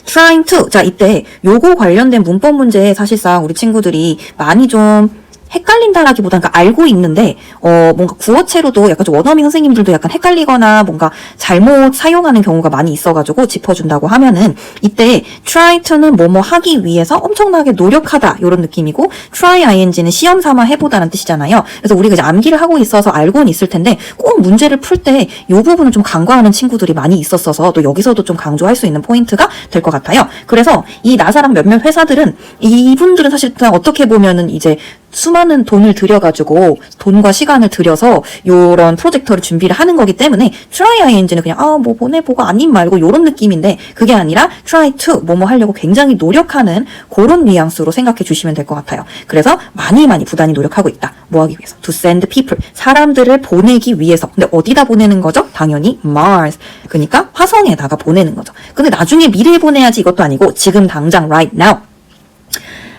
trying to. 자, 이때 요거 관련된 문법 문제에 사실상 우리 친구들이 많이 좀 헷갈린다라기보다는 그러니까 알고 있는데 뭔가 구어체로도 약간 좀 원어민 선생님들도 약간 헷갈리거나 뭔가 잘못 사용하는 경우가 많이 있어가지고 짚어준다고 하면은 이때 try to는 뭐뭐 하기 위해서 엄청나게 노력하다 이런 느낌이고 try ing는 시험 삼아 해보다는 뜻이잖아요. 그래서 우리가 이제 암기를 하고 있어서 알고는 있을 텐데 꼭 문제를 풀 때 이 부분을 좀 간과하는 친구들이 많이 있었어서 또 여기서도 좀 강조할 수 있는 포인트가 될 것 같아요. 그래서 이 나사랑 몇몇 회사들은 이분들은 사실 그냥 어떻게 보면은 이제 수많은 돈을 들여가지고 돈과 시간을 들여서 요런 프로젝터를 준비를 하는 거기 때문에 try ing는 그냥 뭐 보내보고 아님 말고 요런 느낌인데 그게 아니라 try to 뭐뭐 하려고 굉장히 노력하는 그런 뉘앙스로 생각해 주시면 될 것 같아요. 그래서 많이 부단히 노력하고 있다. 뭐 하기 위해서? to send people. 사람들을 보내기 위해서. 근데 어디다 보내는 거죠? 당연히 Mars. 그러니까 화성에다가 보내는 거죠. 근데 나중에 미래에 보내야지 이것도 아니고 지금 당장 right now.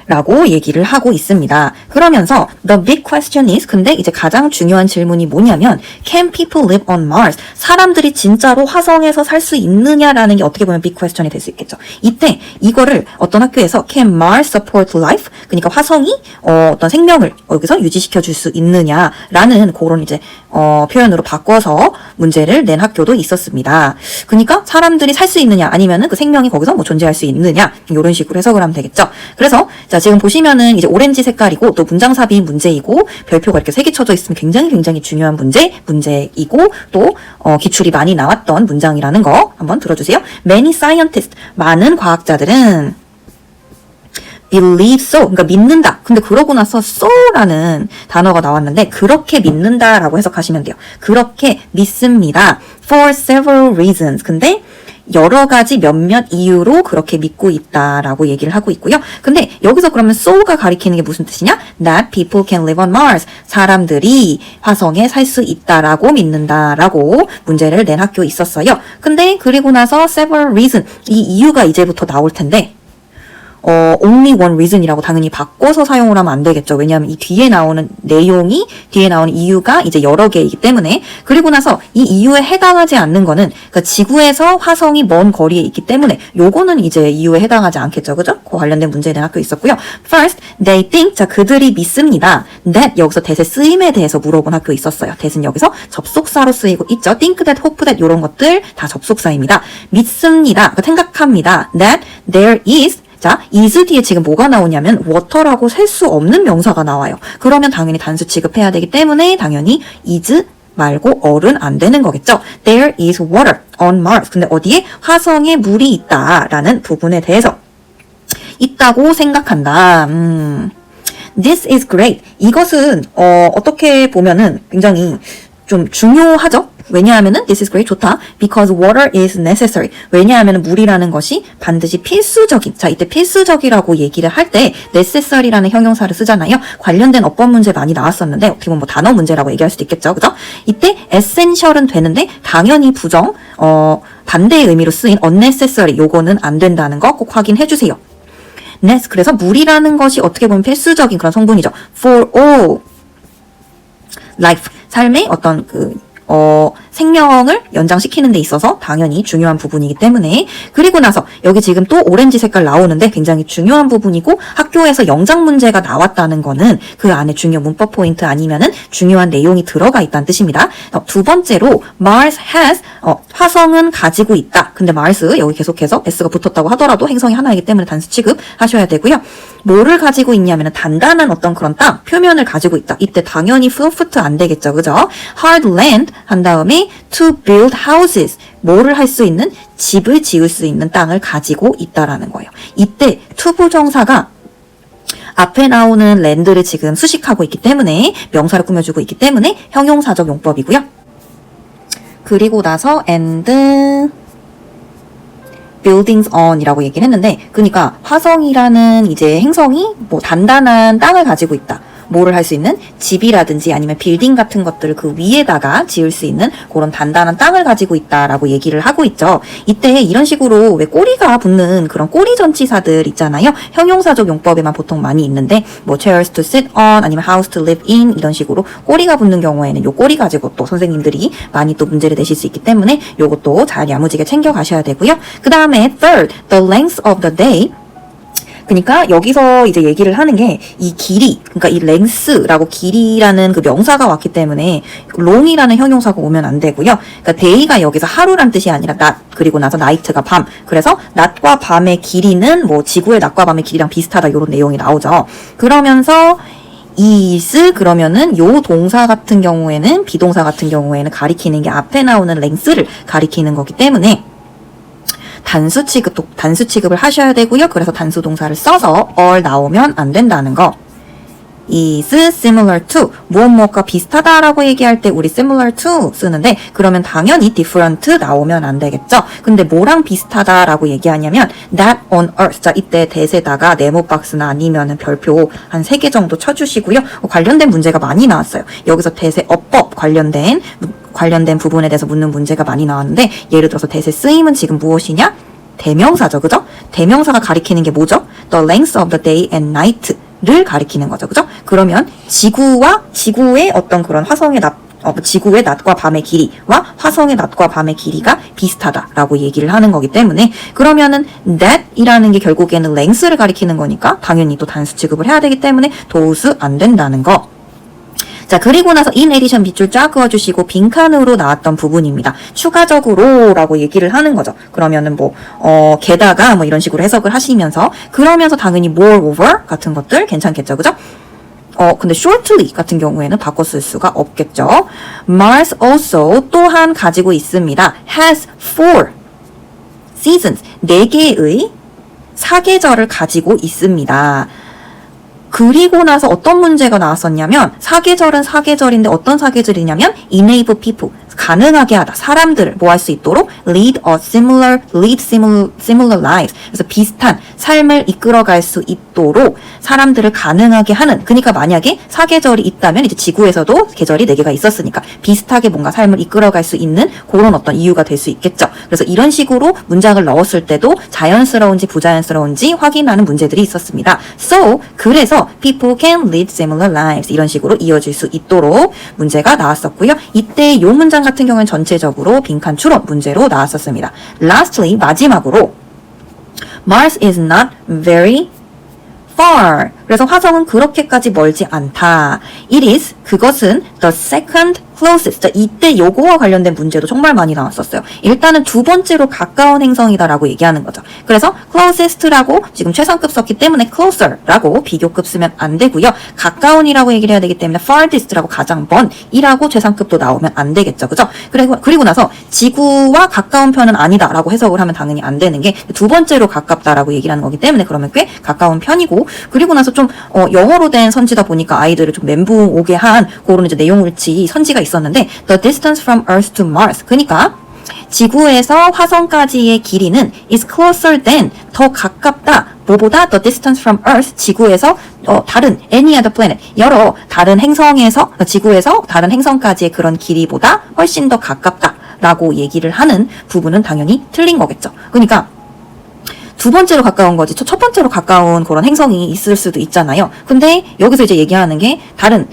라고 얘기를 하고 있습니다. 그러면서 the big question is, 근데 이제 가장 중요한 질문이 뭐냐면 can people live on Mars? 사람들이 진짜로 화성에서 살 수 있느냐라는 게 어떻게 보면 big question이 될 수 있겠죠. 이때 이거를 어떤 학교에서 can Mars support life? 그러니까 화성이 어떤 생명을 여기서 유지시켜 줄 수 있느냐라는 그런 이제 표현으로 바꿔서 문제를 낸 학교도 있었습니다. 그러니까 사람들이 살 수 있느냐 아니면은 그 생명이 거기서 뭐 존재할 수 있느냐 이런 식으로 해석을 하면 되겠죠. 그래서 자, 지금 보시면은 이제 오렌지 색깔이고 또 문장삽이 문제이고 별표가 이렇게 색이 쳐져 있으면 굉장히 중요한 문제이고 또 기출이 많이 나왔던 문장이라는 거 한번 들어주세요. Many scientists, 많은 과학자들은 believe so, 그러니까 믿는다. 근데 그러고 나서 so라는 단어가 나왔는데 그렇게 믿는다라고 해석하시면 돼요. 그렇게 믿습니다. For several reasons. 근데 여러 가지 몇몇 이유로 그렇게 믿고 있다라고 얘기를 하고 있고요. 근데 여기서 그러면 so가 가리키는 게 무슨 뜻이냐? That people can live on Mars. 사람들이 화성에 살 수 있다라고 믿는다라고 문제를 낸 학교 있었어요. 근데 그리고 나서 several reasons. 이 이유가 이제부터 나올 텐데 only one reason이라고 당연히 바꿔서 사용을 하면 안 되겠죠. 왜냐하면 이 뒤에 나오는 내용이, 뒤에 나오는 이유가 이제 여러 개이기 때문에. 그리고 나서 이 이유에 해당하지 않는 거는, 그러니까 지구에서 화성이 먼 거리에 있기 때문에 요거는 이제 이유에 해당하지 않겠죠. 그죠? 그 관련된 문제에 대한 학교 있었고요. First, they think, 자, 그들이 믿습니다. That, 여기서 that의 쓰임에 대해서 물어본 학교 있었어요. that은 여기서 접속사로 쓰이고 있죠. think that, hope that, 요런 것들 다 접속사입니다. 믿습니다. 그러니까 생각합니다. That there is, 자, is 뒤에 지금 뭐가 나오냐면 water라고 셀 수 없는 명사가 나와요. 그러면 당연히 단수 취급해야 되기 때문에 당연히 is 말고 or은 안 되는 거겠죠. There is water on Mars. 근데 어디에? 화성에 물이 있다라는 부분에 대해서 있다고 생각한다. This is great. 이것은 어떻게 보면은 굉장히 좀 중요하죠? 왜냐하면은 this is great, 좋다. Because water is necessary. 왜냐하면은 물이라는 것이 반드시 필수적인. 자, 이때 필수적이라고 얘기를 할 때 necessary라는 형용사를 쓰잖아요. 관련된 어법 문제 많이 나왔었는데 어떻게 보면 뭐 단어 문제라고 얘기할 수도 있겠죠, 그죠? 이때 essential은 되는데 당연히 부정, 반대의 의미로 쓰인 unnecessary, 요거는 안 된다는 거 꼭 확인해 주세요. 그래서 물이라는 것이 어떻게 보면 필수적인 그런 성분이죠. For all life, 삶의 어떤 생명을 연장시키는 데 있어서 당연히 중요한 부분이기 때문에. 그리고 나서 여기 지금 또 오렌지 색깔 나오는데 굉장히 중요한 부분이고 학교에서 영작 문제가 나왔다는 거는 그 안에 중요 문법 포인트 아니면은 중요한 내용이 들어가 있다는 뜻입니다. 두 번째로 Mars has, 화성은 가지고 있다. 근데 Mars 여기 계속해서 s가 붙었다고 하더라도 행성이 하나이기 때문에 단수 취급하셔야 되고요. 뭐를 가지고 있냐면 단단한 어떤 그런 땅, 표면을 가지고 있다. 이때 당연히 soft 안 되겠죠. 그죠? hard land 한 다음에 to build houses. 뭐를 할 수 있는? 집을 지을 수 있는 땅을 가지고 있다라는 거예요. 이때 to 부정사가 앞에 나오는 랜드를 지금 수식하고 있기 때문에 명사를 꾸며주고 있기 때문에 형용사적 용법이고요. 그리고 나서 and buildings on 이라고 얘기를 했는데, 그러니까 화성이라는 이제 행성이 뭐 단단한 땅을 가지고 있다. 뭐를 할 수 있는 집이라든지 아니면 빌딩 같은 것들을 그 위에다가 지을 수 있는 그런 단단한 땅을 가지고 있다라고 얘기를 하고 있죠. 이때 이런 식으로 왜 꼬리가 붙는 그런 꼬리 전치사들 있잖아요. 형용사적 용법에만 보통 많이 있는데 뭐 chairs to sit on 아니면 house to live in 이런 식으로 꼬리가 붙는 경우에는 요 꼬리 가지고 또 선생님들이 많이 또 문제를 내실 수 있기 때문에 요것도 잘 야무지게 챙겨 가셔야 되고요. 그 다음에 third, the length of the day. 그러니까 여기서 이제 얘기를 하는 게 이 길이, 그러니까 이 length라고 길이라는 그 명사가 왔기 때문에 long이라는 형용사가 오면 안 되고요. 그러니까 day가 여기서 하루란 뜻이 아니라 낮, 그리고 나서 night가 밤. 그래서 낮과 밤의 길이는 뭐 지구의 낮과 밤의 길이랑 비슷하다 이런 내용이 나오죠. 그러면서 is 그러면은 요 동사 같은 경우에는 비동사 같은 경우에는 가리키는 게 앞에 나오는 length를 가리키는 거기 때문에 단수 취급을 하셔야 되고요. 그래서 단수 동사를 써서 all 나오면 안 된다는 거. is similar to 무엇과 비슷하다라고 얘기할 때 우리 similar to 쓰는데 그러면 당연히 different 나오면 안 되겠죠. 근데 뭐랑 비슷하다라고 얘기하냐면 that on earth. 자, 이때 대세다가 네모박스나 아니면은 별표 한 3개 정도 쳐주시고요. 관련된 문제가 많이 나왔어요. 여기서 대세 어법 관련된 부분에 대해서 묻는 문제가 많이 나왔는데 예를 들어서 대세 쓰임은 지금 무엇이냐? 대명사죠. 그죠? 대명사가 가리키는 게 뭐죠? The length of the day and night를 가리키는 거죠. 그죠? 그러면 지구의 어떤 그런 화성의 지구의 낮과 밤의 길이와 화성의 낮과 밤의 길이가 비슷하다라고 얘기를 하는 거기 때문에 그러면은 that이라는 게 결국에는 length를 가리키는 거니까 당연히 또 단수 취급을 해야 되기 때문에 도우스 안 된다는 거. 자, 그리고 나서 in addition 밑줄 쫙 그어주시고 빈칸으로 나왔던 부분입니다. 추가적으로 라고 얘기를 하는 거죠. 그러면은 게다가 뭐 이런 식으로 해석을 하시면서 그러면서 당연히 moreover 같은 것들 괜찮겠죠. 그죠? 근데 shortly 같은 경우에는 바꿔 쓸 수가 없겠죠. Mars also 또한 가지고 있습니다. has 4 seasons 4개의 사계절을 가지고 있습니다. 그리고 나서 어떤 문제가 나왔었냐면 사계절은 사계절인데 어떤 사계절이냐면 enable people 가능하게 하다 사람들을 뭐 할 수 있도록 lead similar lives 그래서 비슷한 삶을 이끌어갈 수 있도록 사람들을 가능하게 하는 그러니까 만약에 사계절이 있다면 이제 지구에서도 계절이 4개가 있었으니까 비슷하게 뭔가 삶을 이끌어갈 수 있는 그런 어떤 이유가 될 수 있겠죠. 그래서 이런 식으로 문장을 넣었을 때도 자연스러운지 부자연스러운지 확인하는 문제들이 있었습니다. So 그래서 people can lead similar lives 이런 식으로 이어질 수 있도록 문제가 나왔었고요. 이때 요 문장 같은 경우는 전체적으로 빈칸 추론 문제로 나왔었습니다. Lastly 마지막으로 Mars is not very far. 그래서 화성은 그렇게까지 멀지 않다. It is 그것은 the second closest. 자, 이때 요거와 관련된 문제도 정말 많이 나왔었어요. 일단은 두 번째로 가까운 행성이다라고 얘기하는 거죠. 그래서 closest라고 지금 최상급 썼기 때문에 closer라고 비교급 쓰면 안 되고요. 가까운이라고 얘기를 해야 되기 때문에 farthest라고 가장 먼이라고 최상급도 나오면 안 되겠죠. 그죠? 그리고 나서 지구와 가까운 편은 아니다라고 해석을 하면 당연히 안 되는 게 두 번째로 가깝다라고 얘기를 하는 거기 때문에 그러면 꽤 가까운 편이고 그리고 나서 좀 영어로 된 선지다 보니까 아이들을 좀 멘붕 오게 한 그런 이제 내용물치 선지가 있었는데 the distance from Earth to Mars 그러니까 지구에서 화성까지의 길이는 is closer than 더 가깝다 뭐보다 the distance from Earth 지구에서 다른 any other planet 여러 다른 행성에서 지구에서 다른 행성까지의 그런 길이보다 훨씬 더 가깝다라고 얘기를 하는 부분은 당연히 틀린 거겠죠. 그러니까 두 번째로 가까운 거지 첫 번째로 가까운 그런 행성이 있을 수도 있잖아요. 근데 여기서 이제 얘기하는 게 다른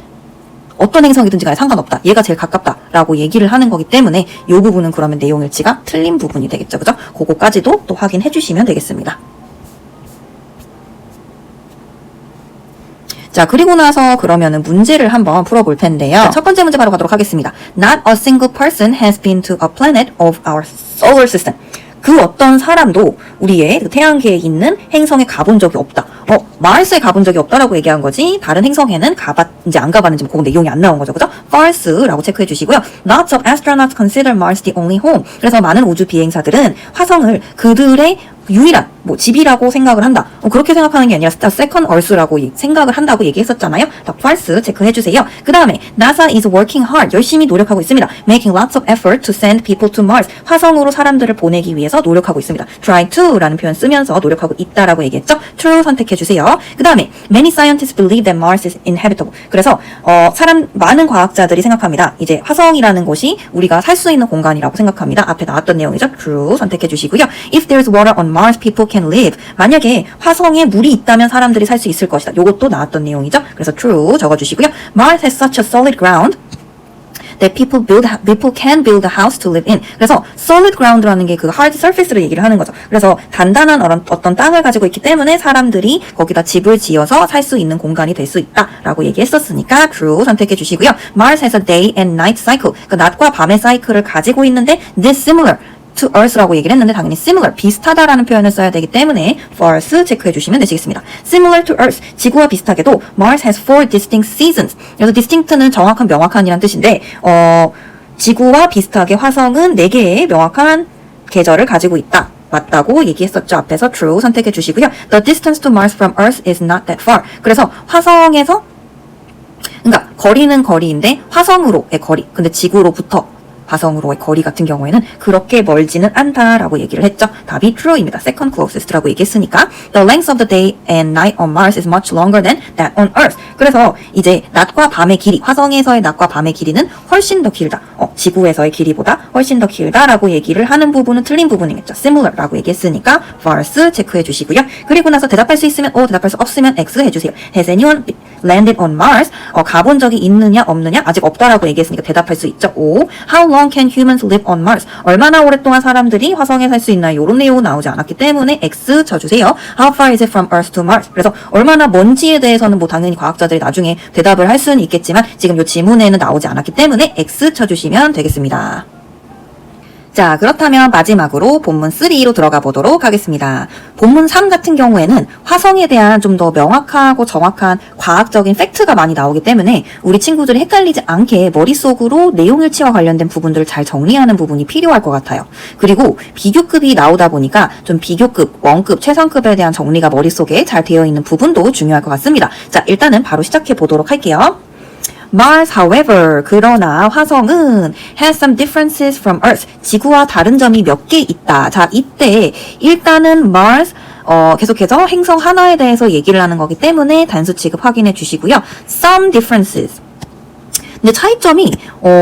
어떤 행성이든지 간에 상관없다. 얘가 제일 가깝다라고 얘기를 하는 거기 때문에 이 부분은 그러면 내용일치가 틀린 부분이 되겠죠. 그죠? 그거까지도 또 확인해 주시면 되겠습니다. 자, 그리고 나서 그러면은 문제를 한번 풀어볼 텐데요. 첫 번째 문제 바로 가도록 하겠습니다. Not a single person has been to a planet of our solar system. 그 어떤 사람도 우리의 태양계에 있는 행성에 가본 적이 없다. 마르스에 가본 적이 없다라고 얘기한 거지. 다른 행성에는 가봤는지 안 가봤는지 그 내용이 안 나온 거죠. 그죠? false라고 체크해 주시고요. Lots of astronauts consider Mars the only home. 그래서 많은 우주 비행사들은 화성을 그들의 유일한 뭐 집이라고 생각을 한다. 그렇게 생각하는 게 아니라 second earth라고 생각을 한다고 얘기했었잖아요. 다 false 체크해 주세요. 그 다음에 NASA is working hard. 열심히 노력하고 있습니다. Making lots of effort to send people to Mars. 화성으로 사람들을 보내기 위해서 노력하고 있습니다. Try to라는 표현 쓰면서 노력하고 있다라고 얘기했죠. True 선택해 주세요. 그 다음에 many scientists believe that Mars is inhabitable. 그래서 많은 과학자들이 생각합니다. 이제 화성이라는 곳이 우리가 살 수 있는 공간이라고 생각합니다. 앞에 나왔던 내용이죠. True 선택해 주시고요. If there's water on Mars, people can live. 만약에 화성에 물이 있다면 사람들이 살 수 있을 것이다. 요것도 나왔던 내용이죠. 그래서 true 적어주시고요. Mars has such a solid ground that people can build a house to live in. 그래서 solid ground라는 게 그 hard surface를 얘기를 하는 거죠. 그래서 단단한 어떤 땅을 가지고 있기 때문에 사람들이 거기다 집을 지어서 살 수 있는 공간이 될 수 있다라고 얘기했었으니까 true 선택해 주시고요. Mars has a day and night cycle. 그 낮과 밤의 사이클을 가지고 있는데 this similar to Earth라고 얘기를 했는데 당연히 similar, 비슷하다라는 표현을 써야 되기 때문에 false 체크해 주시면 되시겠습니다. Similar to Earth, 지구와 비슷하게도 Mars has 4 distinct seasons. 그래서 distinct는 정확한, 명확한이란 뜻인데 지구와 비슷하게 화성은 4개의 명확한 계절을 가지고 있다. 맞다고 얘기했었죠. 앞에서 true 선택해 주시고요. The distance to Mars from Earth is not that far. 그래서 화성에서 그러니까 거리는 거리인데 화성으로의 거리, 근데 지구로부터 화성으로의 거리 같은 경우에는 그렇게 멀지는 않다라고 얘기를 했죠. 답이 true입니다. second closest라고 얘기했으니까 the length of the day and night on Mars is much longer than that on Earth. 그래서 이제 낮과 밤의 길이, 화성에서의 낮과 밤의 길이는 훨씬 더 길다. 지구에서의 길이보다 훨씬 더 길다라고 얘기를 하는 부분은 틀린 부분이겠죠. similar라고 얘기했으니까 false 체크해 주시고요. 그리고 나서 대답할 수 있으면 O, 대답할 수 없으면 X 해주세요. Has anyone landed on Mars? 가본 적이 있느냐 없느냐? 아직 없다라고 얘기했으니까 대답할 수 있죠. O. How long can humans live on Mars? 얼마나 오랫동안 사람들이 화성에 살 수 있나요? 이런 내용은 나오지 않았기 때문에 X 쳐주세요. How far is it from Earth to Mars? 그래서 얼마나 먼지에 대해서는 뭐 당연히 과학자들이 나중에 대답을 할 수는 있겠지만 지금 이 지문에는 나오지 않았기 때문에 X 쳐주시면 되겠습니다. 자, 그렇다면 마지막으로 본문 3로 들어가 보도록 하겠습니다. 본문 3 같은 경우에는 화성에 대한 좀 더 명확하고 정확한 과학적인 팩트가 많이 나오기 때문에 우리 친구들이 헷갈리지 않게 머릿속으로 내용일치와 관련된 부분들을 잘 정리하는 부분이 필요할 것 같아요. 그리고 비교급이 나오다 보니까 좀 비교급, 원급, 최상급에 대한 정리가 머릿속에 잘 되어 있는 부분도 중요할 것 같습니다. 자, 일단은 바로 시작해 보도록 할게요. Mars, however, 그러나 화성은 has some differences from Earth. 지구와 다른 점이 몇 개 있다. 자, 이때 일단은 Mars, 계속해서 행성 하나에 대해서 얘기를 하는 거기 때문에 단수 취급 확인해 주시고요. Some differences. 근데 차이점이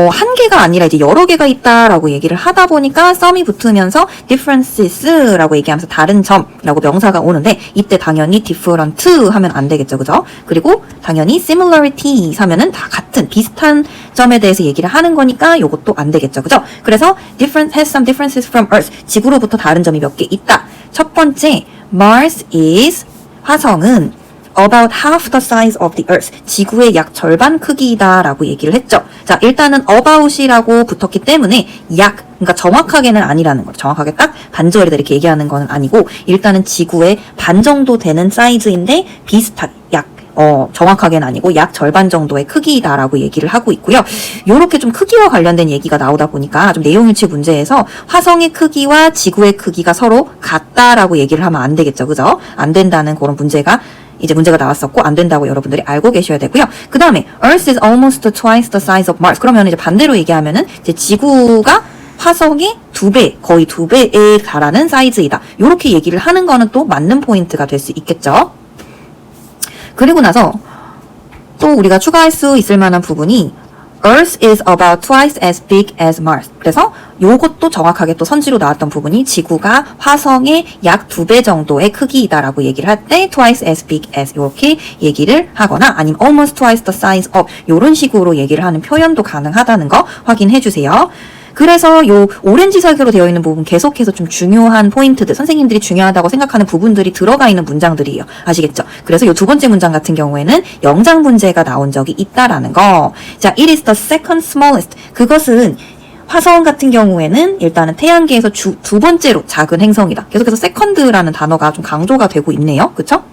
한 개가 아니라 이제 여러 개가 있다라고 얘기를 하다 보니까 some이 붙으면서 differences라고 얘기하면서 다른 점이라고 명사가 오는데 이때 당연히 different 하면 안 되겠죠, 그죠? 그리고 당연히 similarity 하면은 다 같은 비슷한 점에 대해서 얘기를 하는 거니까 요것도 안 되겠죠, 그죠? 그래서 has some differences from Earth. 지구로부터 다른 점이 몇 개 있다. 첫 번째, Mars is 화성은 about half the size of the Earth. 지구의 약 절반 크기이다라고 얘기를 했죠. 자, 일단은 about이라고 붙었기 때문에 그러니까 정확하게는 아니라는 거죠. 정확하게 딱 반절이다 이렇게 얘기하는 건 아니고 일단은 지구의 반 정도 되는 사이즈인데 비슷하게 정확하게는 아니고 약 절반 정도의 크기이다라고 얘기를 하고 있고요. 요렇게 좀 크기와 관련된 얘기가 나오다 보니까 좀 내용일치 문제에서 화성의 크기와 지구의 크기가 서로 같다라고 얘기를 하면 안 되겠죠. 그죠? 안 된다는 그런 문제가 나왔었고 안 된다고 여러분들이 알고 계셔야 되고요. 그 다음에 Earth is almost twice the size of Mars. 그러면 이제 반대로 얘기하면은 이제 지구가 화성의 2배, 거의 2배에 달하는 사이즈이다. 요렇게 얘기를 하는 거는 또 맞는 포인트가 될 수 있겠죠. 그리고 나서 또 우리가 추가할 수 있을 만한 부분이 Earth is about twice as big as Mars. 그래서 요것도 정확하게 또 선지로 나왔던 부분이 지구가 화성의 약 2배 정도의 크기이다라고 얘기를 할 때 twice as big as 이렇게 얘기를 하거나 아니면 almost twice the size of 이런 식으로 얘기를 하는 표현도 가능하다는 거 확인해 주세요. 그래서 요 오렌지색으로 되어 있는 부분 계속해서 좀 중요한 포인트들, 선생님들이 중요하다고 생각하는 부분들이 들어가 있는 문장들이에요. 아시겠죠? 그래서 요 두 번째 문장 같은 경우에는 영장 문제가 나온 적이 있다라는 거. 자, it is the second smallest. 그것은 화성 같은 경우에는 일단은 태양계에서 두 번째로 작은 행성이다. 계속해서 second라는 단어가 좀 강조가 되고 있네요. 그쵸?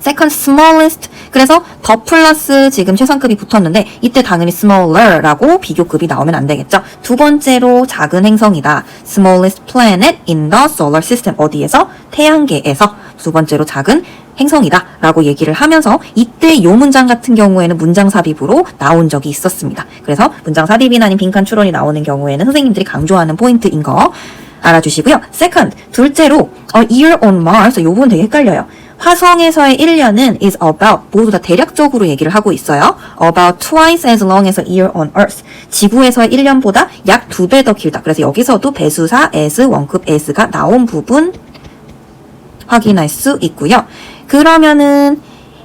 second smallest. 그래서 더 플러스 지금 최상급이 붙었는데 이때 당연히 smaller라고 비교급이 나오면 안 되겠죠. 두 번째로 작은 행성이다. smallest planet in the solar system. 어디에서? 태양계에서 두 번째로 작은 행성이다 라고 얘기를 하면서 이때 요 문장 같은 경우에는 문장 삽입으로 나온 적이 있었습니다. 그래서 문장 삽입이나 아닌 빈칸 추론이 나오는 경우에는 선생님들이 강조하는 포인트인 거 알아주시고요. second, 둘째로 a year on Mars. 요 부분 되게 헷갈려요. 화성에서의 1년은 is about, 모두 다 대략적으로 얘기를 하고 있어요. about twice as long as a year on Earth. 지구에서의 1년보다 약 2배 더 길다. 그래서 여기서도 배수사 as, 원급 as가 나온 부분 확인할 수 있고요. 그러면은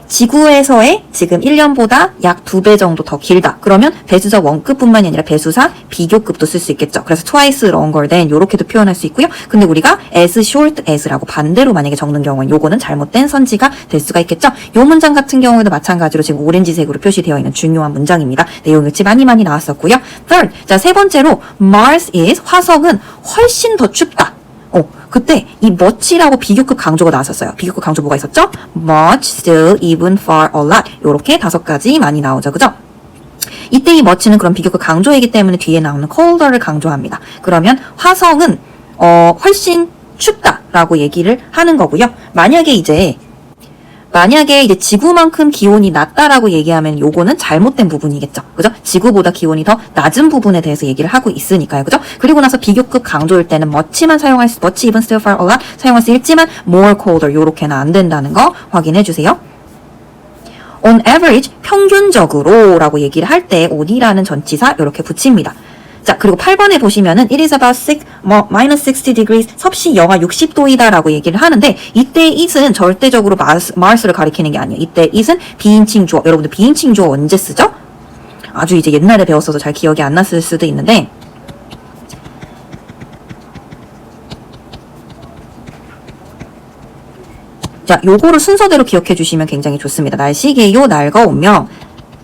지구에서의 지금 1년보다 약 2배 정도 더 길다. 그러면 배수사 원급뿐만이 아니라 배수사 비교급도 쓸 수 있겠죠. 그래서 twice longer than 요렇게도 표현할 수 있고요. 근데 우리가 as short as라고 반대로 만약에 적는 경우엔 요거는 잘못된 선지가 될 수가 있겠죠. 요 문장 같은 경우에도 마찬가지로 지금 오렌지색으로 표시되어 있는 중요한 문장입니다. 내용 일치 많이 나왔었고요. third, 자, 세 번째로 Mars is, 화성은 훨씬 더 춥다. 그때 이 much라고 비교급 강조가 나왔었어요. 비교급 강조 뭐가 있었죠? much, still, even, far, a lot. 요렇게 5가지 많이 나오죠. 그죠? 이때 이 much는 그럼 비교급 강조이기 때문에 뒤에 나오는 colder를 강조합니다. 그러면 화성은 훨씬 춥다라고 얘기를 하는 거고요. 만약에 이제 지구만큼 기온이 낮다라고 얘기하면 요거는 잘못된 부분이겠죠. 그죠? 지구보다 기온이 더 낮은 부분에 대해서 얘기를 하고 있으니까요. 그죠? 그리고 나서 비교급 강조일 때는 much만 much, even, still, far, a lot 사용할 수 있지만 more colder 요렇게는 안 된다는 거 확인해 주세요. on average, 평균적으로 라고 얘기를 할 때 on이라는 전치사 이렇게 붙입니다. 자, 그리고 8번에 보시면은 it is about minus 60 degrees, 섭씨 영하 60도이다 라고 얘기를 하는데 이때 it은 절대적으로 Mars를 가리키는 게 아니에요. 이때 it은 비인칭 주어. 여러분들 비인칭 주어 언제 쓰죠? 아주 이제 옛날에 배웠어서 잘 기억이 안 났을 수도 있는데 자, 요거를 순서대로 기억해 주시면 굉장히 좋습니다. 날씨계요, 날과 운명,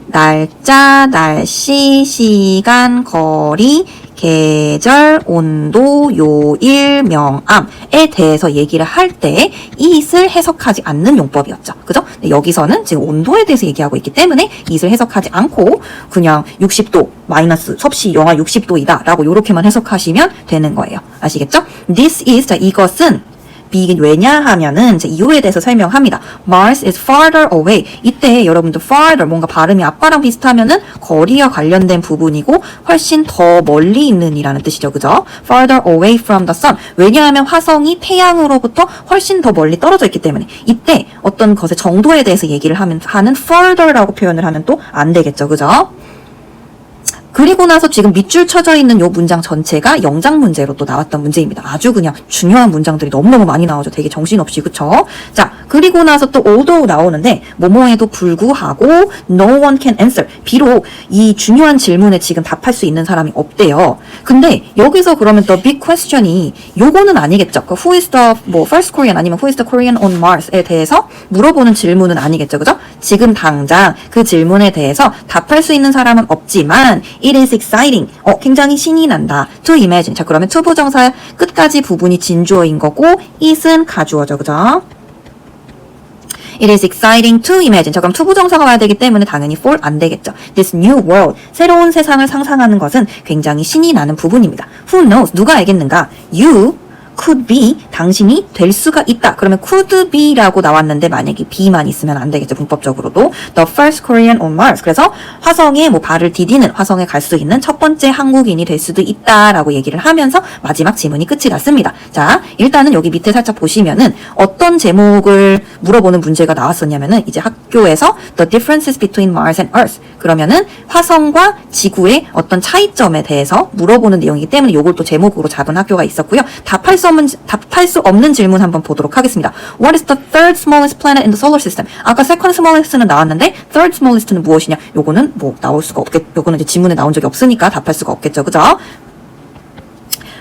날짜, 날씨, 시간, 거리, 계절, 온도, 요일, 명암에 대해서 얘기를 할 때 it을 해석하지 않는 용법이었죠. 그죠? 여기서는 지금 온도에 대해서 얘기하고 있기 때문에 it을 해석하지 않고 그냥 60도, 마이너스, 섭씨 영하 60도이다 라고 요렇게만 해석하시면 되는 거예요. 아시겠죠? This is, 자, 이것은 왜냐하면은 이유에 대해서 설명합니다. Mars is farther away. 이때 여러분들 farther 뭔가 발음이 아빠랑 비슷하면은 거리와 관련된 부분이고 훨씬 더 멀리 있는 이라는 뜻이죠. 그죠? farther away from the sun. 왜냐하면 화성이 태양으로부터 훨씬 더 멀리 떨어져 있기 때문에 이때 어떤 것의 정도에 대해서 얘기를 하는 further라고 표현을 하면 또 안 되겠죠. 그죠? 그리고 나서 지금 밑줄 쳐져 있는 요 문장 전체가 영작 문제로 또 나왔던 문제입니다. 아주 그냥 중요한 문장들이 너무너무 많이 나오죠. 되게 정신없이, 그쵸? 자, 그리고 나서 또 although 나오는데 뭐뭐에도 불구하고 no one can answer. 비록 이 중요한 질문에 지금 답할 수 있는 사람이 없대요. 근데 여기서 그러면 the big question이 요거는 아니겠죠. 그 who is the first Korean 아니면 who is the Korean on Mars에 대해서 물어보는 질문은 아니겠죠. 그죠? 지금 당장 그 질문에 대해서 답할 수 있는 사람은 없지만 it is exciting. 굉장히 신이 난다. to imagine. 자, 그러면 to 부정사 끝까지 부분이 진주어인 거고 it은 가주어죠. 그죠? It is exciting to imagine. 자, 그럼 to 부정사가 와야 되기 때문에 당연히 for 안 되겠죠. This new world. 새로운 세상을 상상하는 것은 굉장히 신이 나는 부분입니다. Who knows? 누가 알겠는가? You could be, 당신이 될 수가 있다. 그러면 could be라고 나왔는데 만약에 be만 있으면 안 되겠죠. 문법적으로도. The first Korean on Mars. 그래서 화성에 발을 디디는, 화성에 갈 수 있는 첫 번째 한국인이 될 수도 있다라고 얘기를 하면서 마지막 지문이 끝이 났습니다. 자, 일단은 여기 밑에 살짝 보시면은 어떤 제목을 물어보는 문제가 나왔었냐면은 이제 학교에서 The differences between Mars and Earth. 그러면은 화성과 지구의 어떤 차이점에 대해서 물어보는 내용이기 때문에 이걸 또 제목으로 잡은 학교가 있었고요. 답할 수 없는 질문 한번 보도록 하겠습니다. What is the third smallest planet in the solar system? 아까 second smallest는 나왔는데 third smallest는 무엇이냐? 요거는 나올 수가 요거는 이제 지문에 나온 적이 없으니까 답할 수가 없겠죠. 그죠?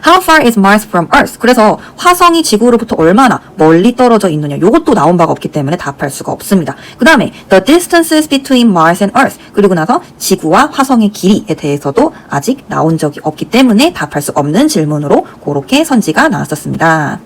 How far is Mars from Earth? 그래서 화성이 지구로부터 얼마나 멀리 떨어져 있느냐. 요것도 나온 바가 없기 때문에 답할 수가 없습니다. 그 다음에 the distances between Mars and Earth. 그리고 나서 지구와 화성의 길이에 대해서도 아직 나온 적이 없기 때문에 답할 수 없는 질문으로 그렇게 선지가 나왔었습니다.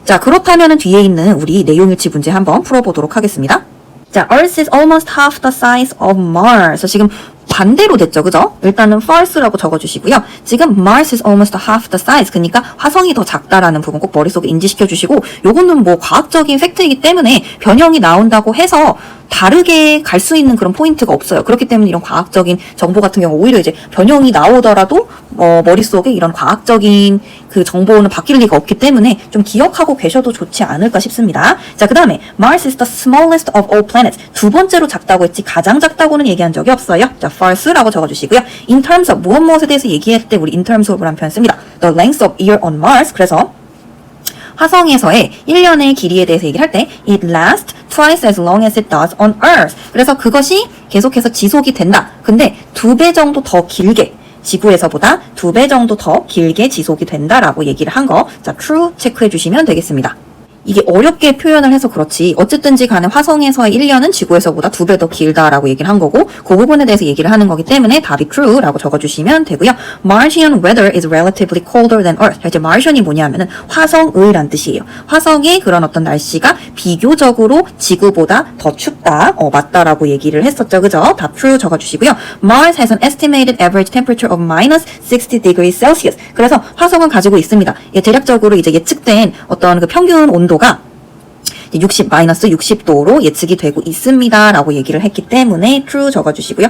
자, 그렇다면 뒤에 있는 우리 내용일치 문제 한번 풀어보도록 하겠습니다. 자, Earth is almost half the size of Mars. 지금 반대로 됐죠, 그죠? 일단은 false라고 적어주시고요. 지금 Mars is almost half the size. 그러니까 화성이 더 작다라는 부분 꼭 머릿속에 인지시켜 주시고, 요거는 뭐 과학적인 팩트이기 때문에 변형이 나온다고 해서 다르게 갈 수 있는 그런 포인트가 없어요. 그렇기 때문에 이런 과학적인 정보 같은 경우 오히려 이제 변형이 나오더라도 머릿속에 이런 과학적인 그 정보는 바뀔 리가 없기 때문에 좀 기억하고 계셔도 좋지 않을까 싶습니다. 자, 그 다음에 Mars is the smallest of all planets. 두 번째로 작다고 했지 가장 작다고는 얘기한 적이 없어요. 자, false라고 적어주시고요. In terms of 무엇에 대해서 얘기할 때 우리 in terms of라는 표현 씁니다. The length of year on Mars. 그래서 화성에서의 1년의 길이에 대해서 얘기할 때 it lasts twice as long as it does on Earth. 그래서 그것이 계속해서 지속이 된다. 근데 2배 정도 더 길게 지구에서보다 2배 정도 더 길게 지속이 된다라고 얘기를 한 거. 자, true 체크해 주시면 되겠습니다. 이게 어렵게 표현을 해서 그렇지 어쨌든지 간에 화성에서의 1년은 지구에서보다 2배 더 길다라고 얘기를 한 거고 그 부분에 대해서 얘기를 하는 거기 때문에 답이 true라고 적어주시면 되고요. Martian weather is relatively colder than Earth. 자, 이제 Martian이 뭐냐면은 화성의란 뜻이에요. 화성의 그런 어떤 날씨가 비교적으로 지구보다 더 춥다. 맞다라고 얘기를 했었죠. 그죠? 답 true 적어주시고요. Mars has an estimated average temperature of minus 60 degrees Celsius. 그래서 화성은 가지고 있습니다. 대략적으로 이제 예측된 어떤 그 평균 온도가 마이너스 60도로 예측이 되고 있습니다. 라고 얘기를 했기 때문에 true 적어주시고요.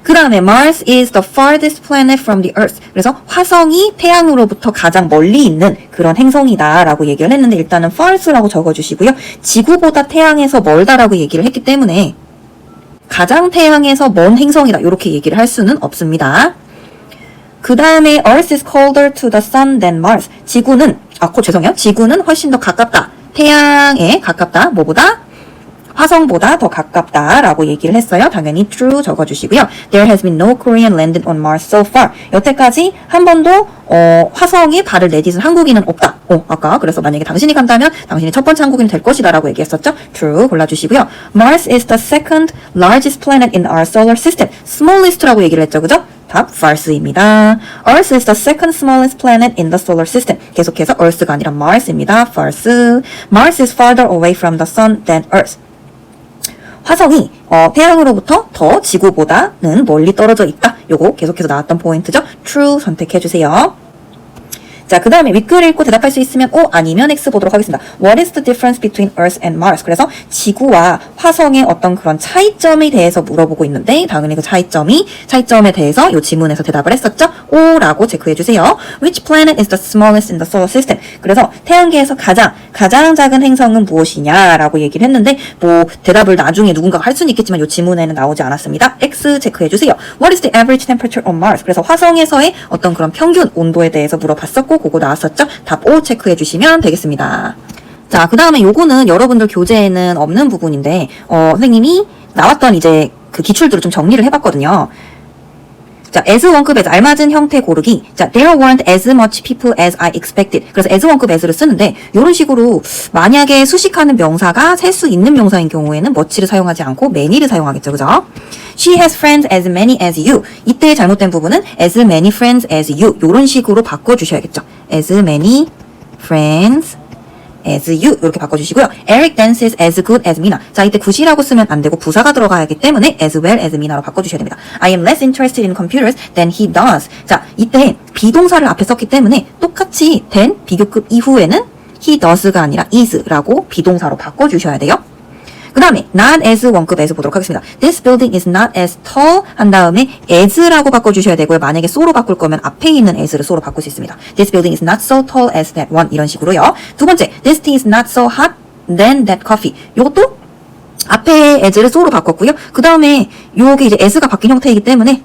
그 다음에 Mars is the farthest planet from the Earth. 그래서 화성이 태양으로부터 가장 멀리 있는 그런 행성이다 라고 얘기를 했는데 일단은 false라고 적어주시고요. 지구보다 태양에서 멀다라고 얘기를 했기 때문에 가장 태양에서 먼 행성이다 이렇게 얘기를 할 수는 없습니다. 그 다음에 Earth is colder to the sun than Mars. 지구는 훨씬 더 가깝다. 태양에 가깝다. 뭐보다? 화성보다 더 가깝다라고 얘기를 했어요. 당연히 true 적어주시고요. There has been no Korean landed on Mars so far. 여태까지 한 번도 화성에 발을 내딛은 한국인은 없다. 아까 그래서 만약에 당신이 간다면 당신이 첫 번째 한국인이 될 것이다 라고 얘기했었죠. True 골라주시고요. Mars is the second largest planet in our solar system. smallest라고 얘기를 했죠. 그죠? 답 false입니다. Earth is the second smallest planet in the solar system. 계속해서 Earth가 아니라 Mars입니다. false. Mars is farther away from the sun than Earth. 화성이 태양으로부터 더 지구보다는 멀리 떨어져 있다. 요거 계속해서 나왔던 포인트죠. True 선택해주세요. 자, 그 다음에 윗글을 읽고 대답할 수 있으면 O 아니면 X 보도록 하겠습니다. What is the difference between Earth and Mars? 그래서 지구와 화성의 어떤 그런 차이점에 대해서 물어보고 있는데 당연히 그 차이점에 대해서 이 지문에서 대답을 했었죠. O라고 체크해주세요. Which planet is the smallest in the solar system? 그래서 태양계에서 가장 작은 행성은 무엇이냐라고 얘기를 했는데 뭐 대답을 나중에 누군가가 할 수는 있겠지만 이 지문에는 나오지 않았습니다. X 체크해주세요. What is the average temperature on Mars? 그래서 화성에서의 어떤 그런 평균 온도에 대해서 물어봤었고 그거 나왔었죠? 답 O 체크해 주시면 되겠습니다. 자, 그 다음에 요거는 여러분들 교재에는 없는 부분인데 선생님이 나왔던 이제 그 기출들을 좀 정리를 해봤거든요. 자, as 원급에서 알맞은 형태 고르기. 자, there weren't as much people as I expected. 그래서 as 원급 as를 쓰는데 이런 식으로 만약에 수식하는 명사가 셀 수 있는 명사인 경우에는 much를 사용하지 않고 many를 사용하겠죠. 그죠? She has friends as many as you. 이때 잘못된 부분은 as many friends as you. 이런 식으로 바꿔주셔야겠죠. as many friends as you 이렇게 바꿔주시고요. Eric dances as good as Mina. 자, 이때 good이라고 쓰면 안 되고 부사가 들어가야 하기 때문에 as well as Mina로 바꿔주셔야 됩니다. I am less interested in computers than he does. 자, 이때 비동사를 앞에 썼기 때문에 똑같이 than 비교급 이후에는 he does가 아니라 is라고 비동사로 바꿔주셔야 돼요. 그 다음에 not as 원급 as 보도록 하겠습니다. This building is not as tall 한 다음에 as라고 바꿔주셔야 되고요. 만약에 so로 바꿀 거면 앞에 있는 as를 so로 바꿀 수 있습니다. This building is not so tall as that one 이런 식으로요. 두 번째, this tea is not so hot than that coffee. 이것도 앞에 as를 so로 바꿨고요. 그 다음에 요게 이제 as가 바뀐 형태이기 때문에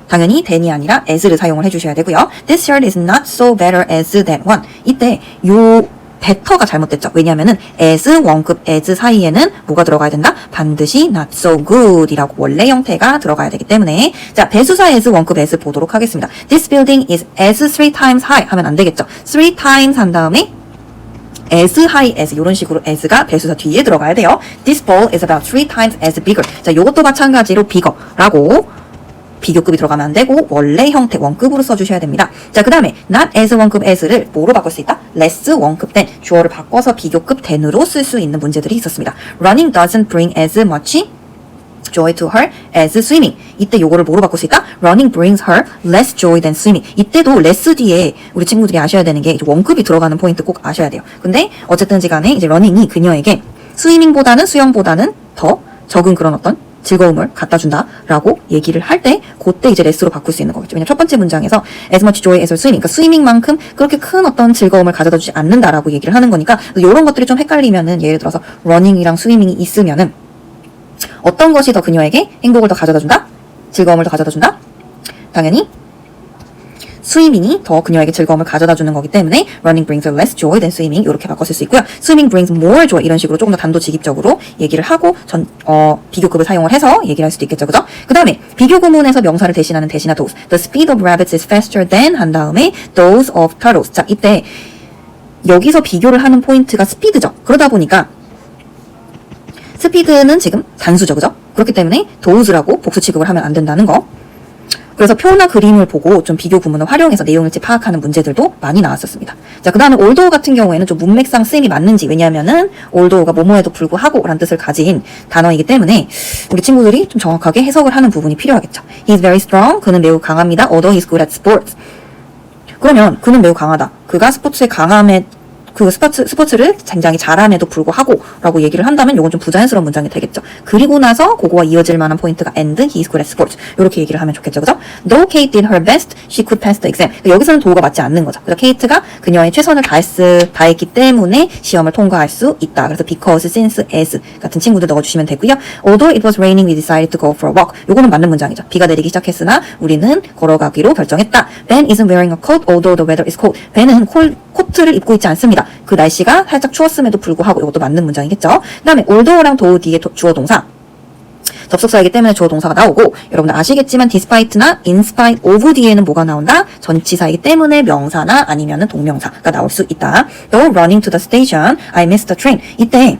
당연히 than이 아니라 as를 사용을 해주셔야 되고요. This shirt is not so better as that one. 이때 요 better가 잘못됐죠. 왜냐면은 as 원급 as 사이에는 뭐가 들어가야 된다? 반드시 not so good 이라고 원래 형태가 들어가야 되기 때문에 자, 배수사 as 원급 as 보도록 하겠습니다. This building is as 3 times high 하면 안 되겠죠. 3 times 한 다음에 as high as 이런 식으로 as가 배수사 뒤에 들어가야 돼요. This ball is about 3 times as bigger. 자, 요것도 마찬가지로 bigger라고 비교급이 들어가면 안 되고 원래 형태 원급으로 써주셔야 됩니다. 자, 그 다음에 not as 원급 as를 뭐로 바꿀 수 있다? less 원급 than 주어를 바꿔서 비교급 than으로 쓸 수 있는 문제들이 있었습니다. Running doesn't bring as much joy to her as swimming. 이때 요거를 뭐로 바꿀 수 있다? Running brings her less joy than swimming. 이때도 less 뒤에 우리 친구들이 아셔야 되는 게 원급이 들어가는 포인트 꼭 아셔야 돼요. 근데 어쨌든지 간에 이제 running이 그녀에게 스위밍보다는 수영보다는 더 적은 그런 어떤 즐거움을 갖다 준다라고 얘기를 할 때 그때 이제 less로 바꿀 수 있는 거겠죠. 왜냐면 첫 번째 문장에서 as much joy as swimming, 그러니까 스위밍만큼 그렇게 큰 어떤 즐거움을 가져다 주지 않는다라고 얘기를 하는 거니까 이런 것들이 좀 헷갈리면은 예를 들어서 running이랑 스위밍이 있으면은 어떤 것이 더 그녀에게 행복을 더 가져다 준다? 즐거움을 더 가져다 준다? 당연히 스위밍이 더 그녀에게 즐거움을 가져다 주는 거기 때문에 running brings her less joy than swimming 이렇게 바꿨을 수 있고요. swimming brings more joy 이런 식으로 조금 더 단도직입적으로 얘기를 하고 비교급을 사용을 해서 얘기를 할 수도 있겠죠. 그죠? 그 다음에 비교구문에서 명사를 대신하는 대신하 those. The speed of rabbits is faster than 한 다음에 those of turtles. 자, 이때 여기서 비교를 하는 포인트가 스피드죠. 그러다 보니까 스피드는 지금 단수죠. 그죠? 그렇기 때문에 those라고 복수 취급을 하면 안 된다는 거. 그래서 표나 그림을 보고 좀 비교 구문을 활용해서 내용일지 파악하는 문제들도 많이 나왔었습니다. 자, 그 다음에 although 같은 경우에는 좀 문맥상 쓰임이 맞는지, 왜냐하면은 although가 뭐뭐에도 불구하고 라는 뜻을 가진 단어이기 때문에 우리 친구들이 좀 정확하게 해석을 하는 부분이 필요하겠죠. He is very strong. 그는 매우 강합니다. Although he is good at sports. 그러면 그는 매우 강하다. 그가 스포츠에 강함에 스포츠를 굉장히 잘함에도 불구하고 라고 얘기를 한다면 이건 좀 부자연스러운 문장이 되겠죠. 그리고 나서 그거와 이어질 만한 포인트가 and he is good at sports 이렇게 얘기를 하면 좋겠죠. 그죠? Though Kate did her best, she could pass the exam. 여기서는 도가 맞지 않는 거죠. 그래서 케이트가 그녀의 최선을 다했기 때문에 시험을 통과할 수 있다. 그래서 because, since, as 같은 친구들 넣어주시면 되고요. Although it was raining, we decided to go for a walk. 요거는 맞는 문장이죠. 비가 내리기 시작했으나 우리는 걸어가기로 결정했다. Ben isn't wearing a coat, although the weather is cold. Ben은 코트를 입고 있지 않습니다. 그 날씨가 살짝 추웠음에도 불구하고 이것도 맞는 문장이겠죠. 그 다음에 although랑 though 뒤에 주어 동사 접속사이기 때문에 주어 동사가 나오고 여러분들 아시겠지만 despite나 in spite of 뒤에는 뭐가 나온다? 전치사이기 때문에 명사나 아니면은 동명사가 나올 수 있다. Though running to the station, I missed the train. 이때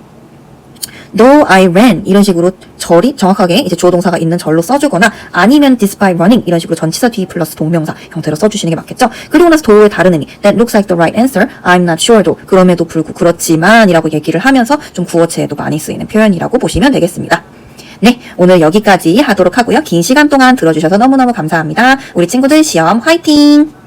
though I ran 이런 식으로 절이 정확하게 이제 주어 동사가 있는 절로 써주거나 아니면 despite running 이런 식으로 전치사 뒤 플러스 동명사 형태로 써주시는 게 맞겠죠. 그리고 나서 though의 다른 의미 that looks like the right answer I'm not sure though 그럼에도 불구 그렇지만 이라고 얘기를 하면서 좀 구어체에도 많이 쓰이는 표현이라고 보시면 되겠습니다. 네, 오늘 여기까지 하도록 하고요. 긴 시간 동안 들어주셔서 너무너무 감사합니다. 우리 친구들 시험 화이팅!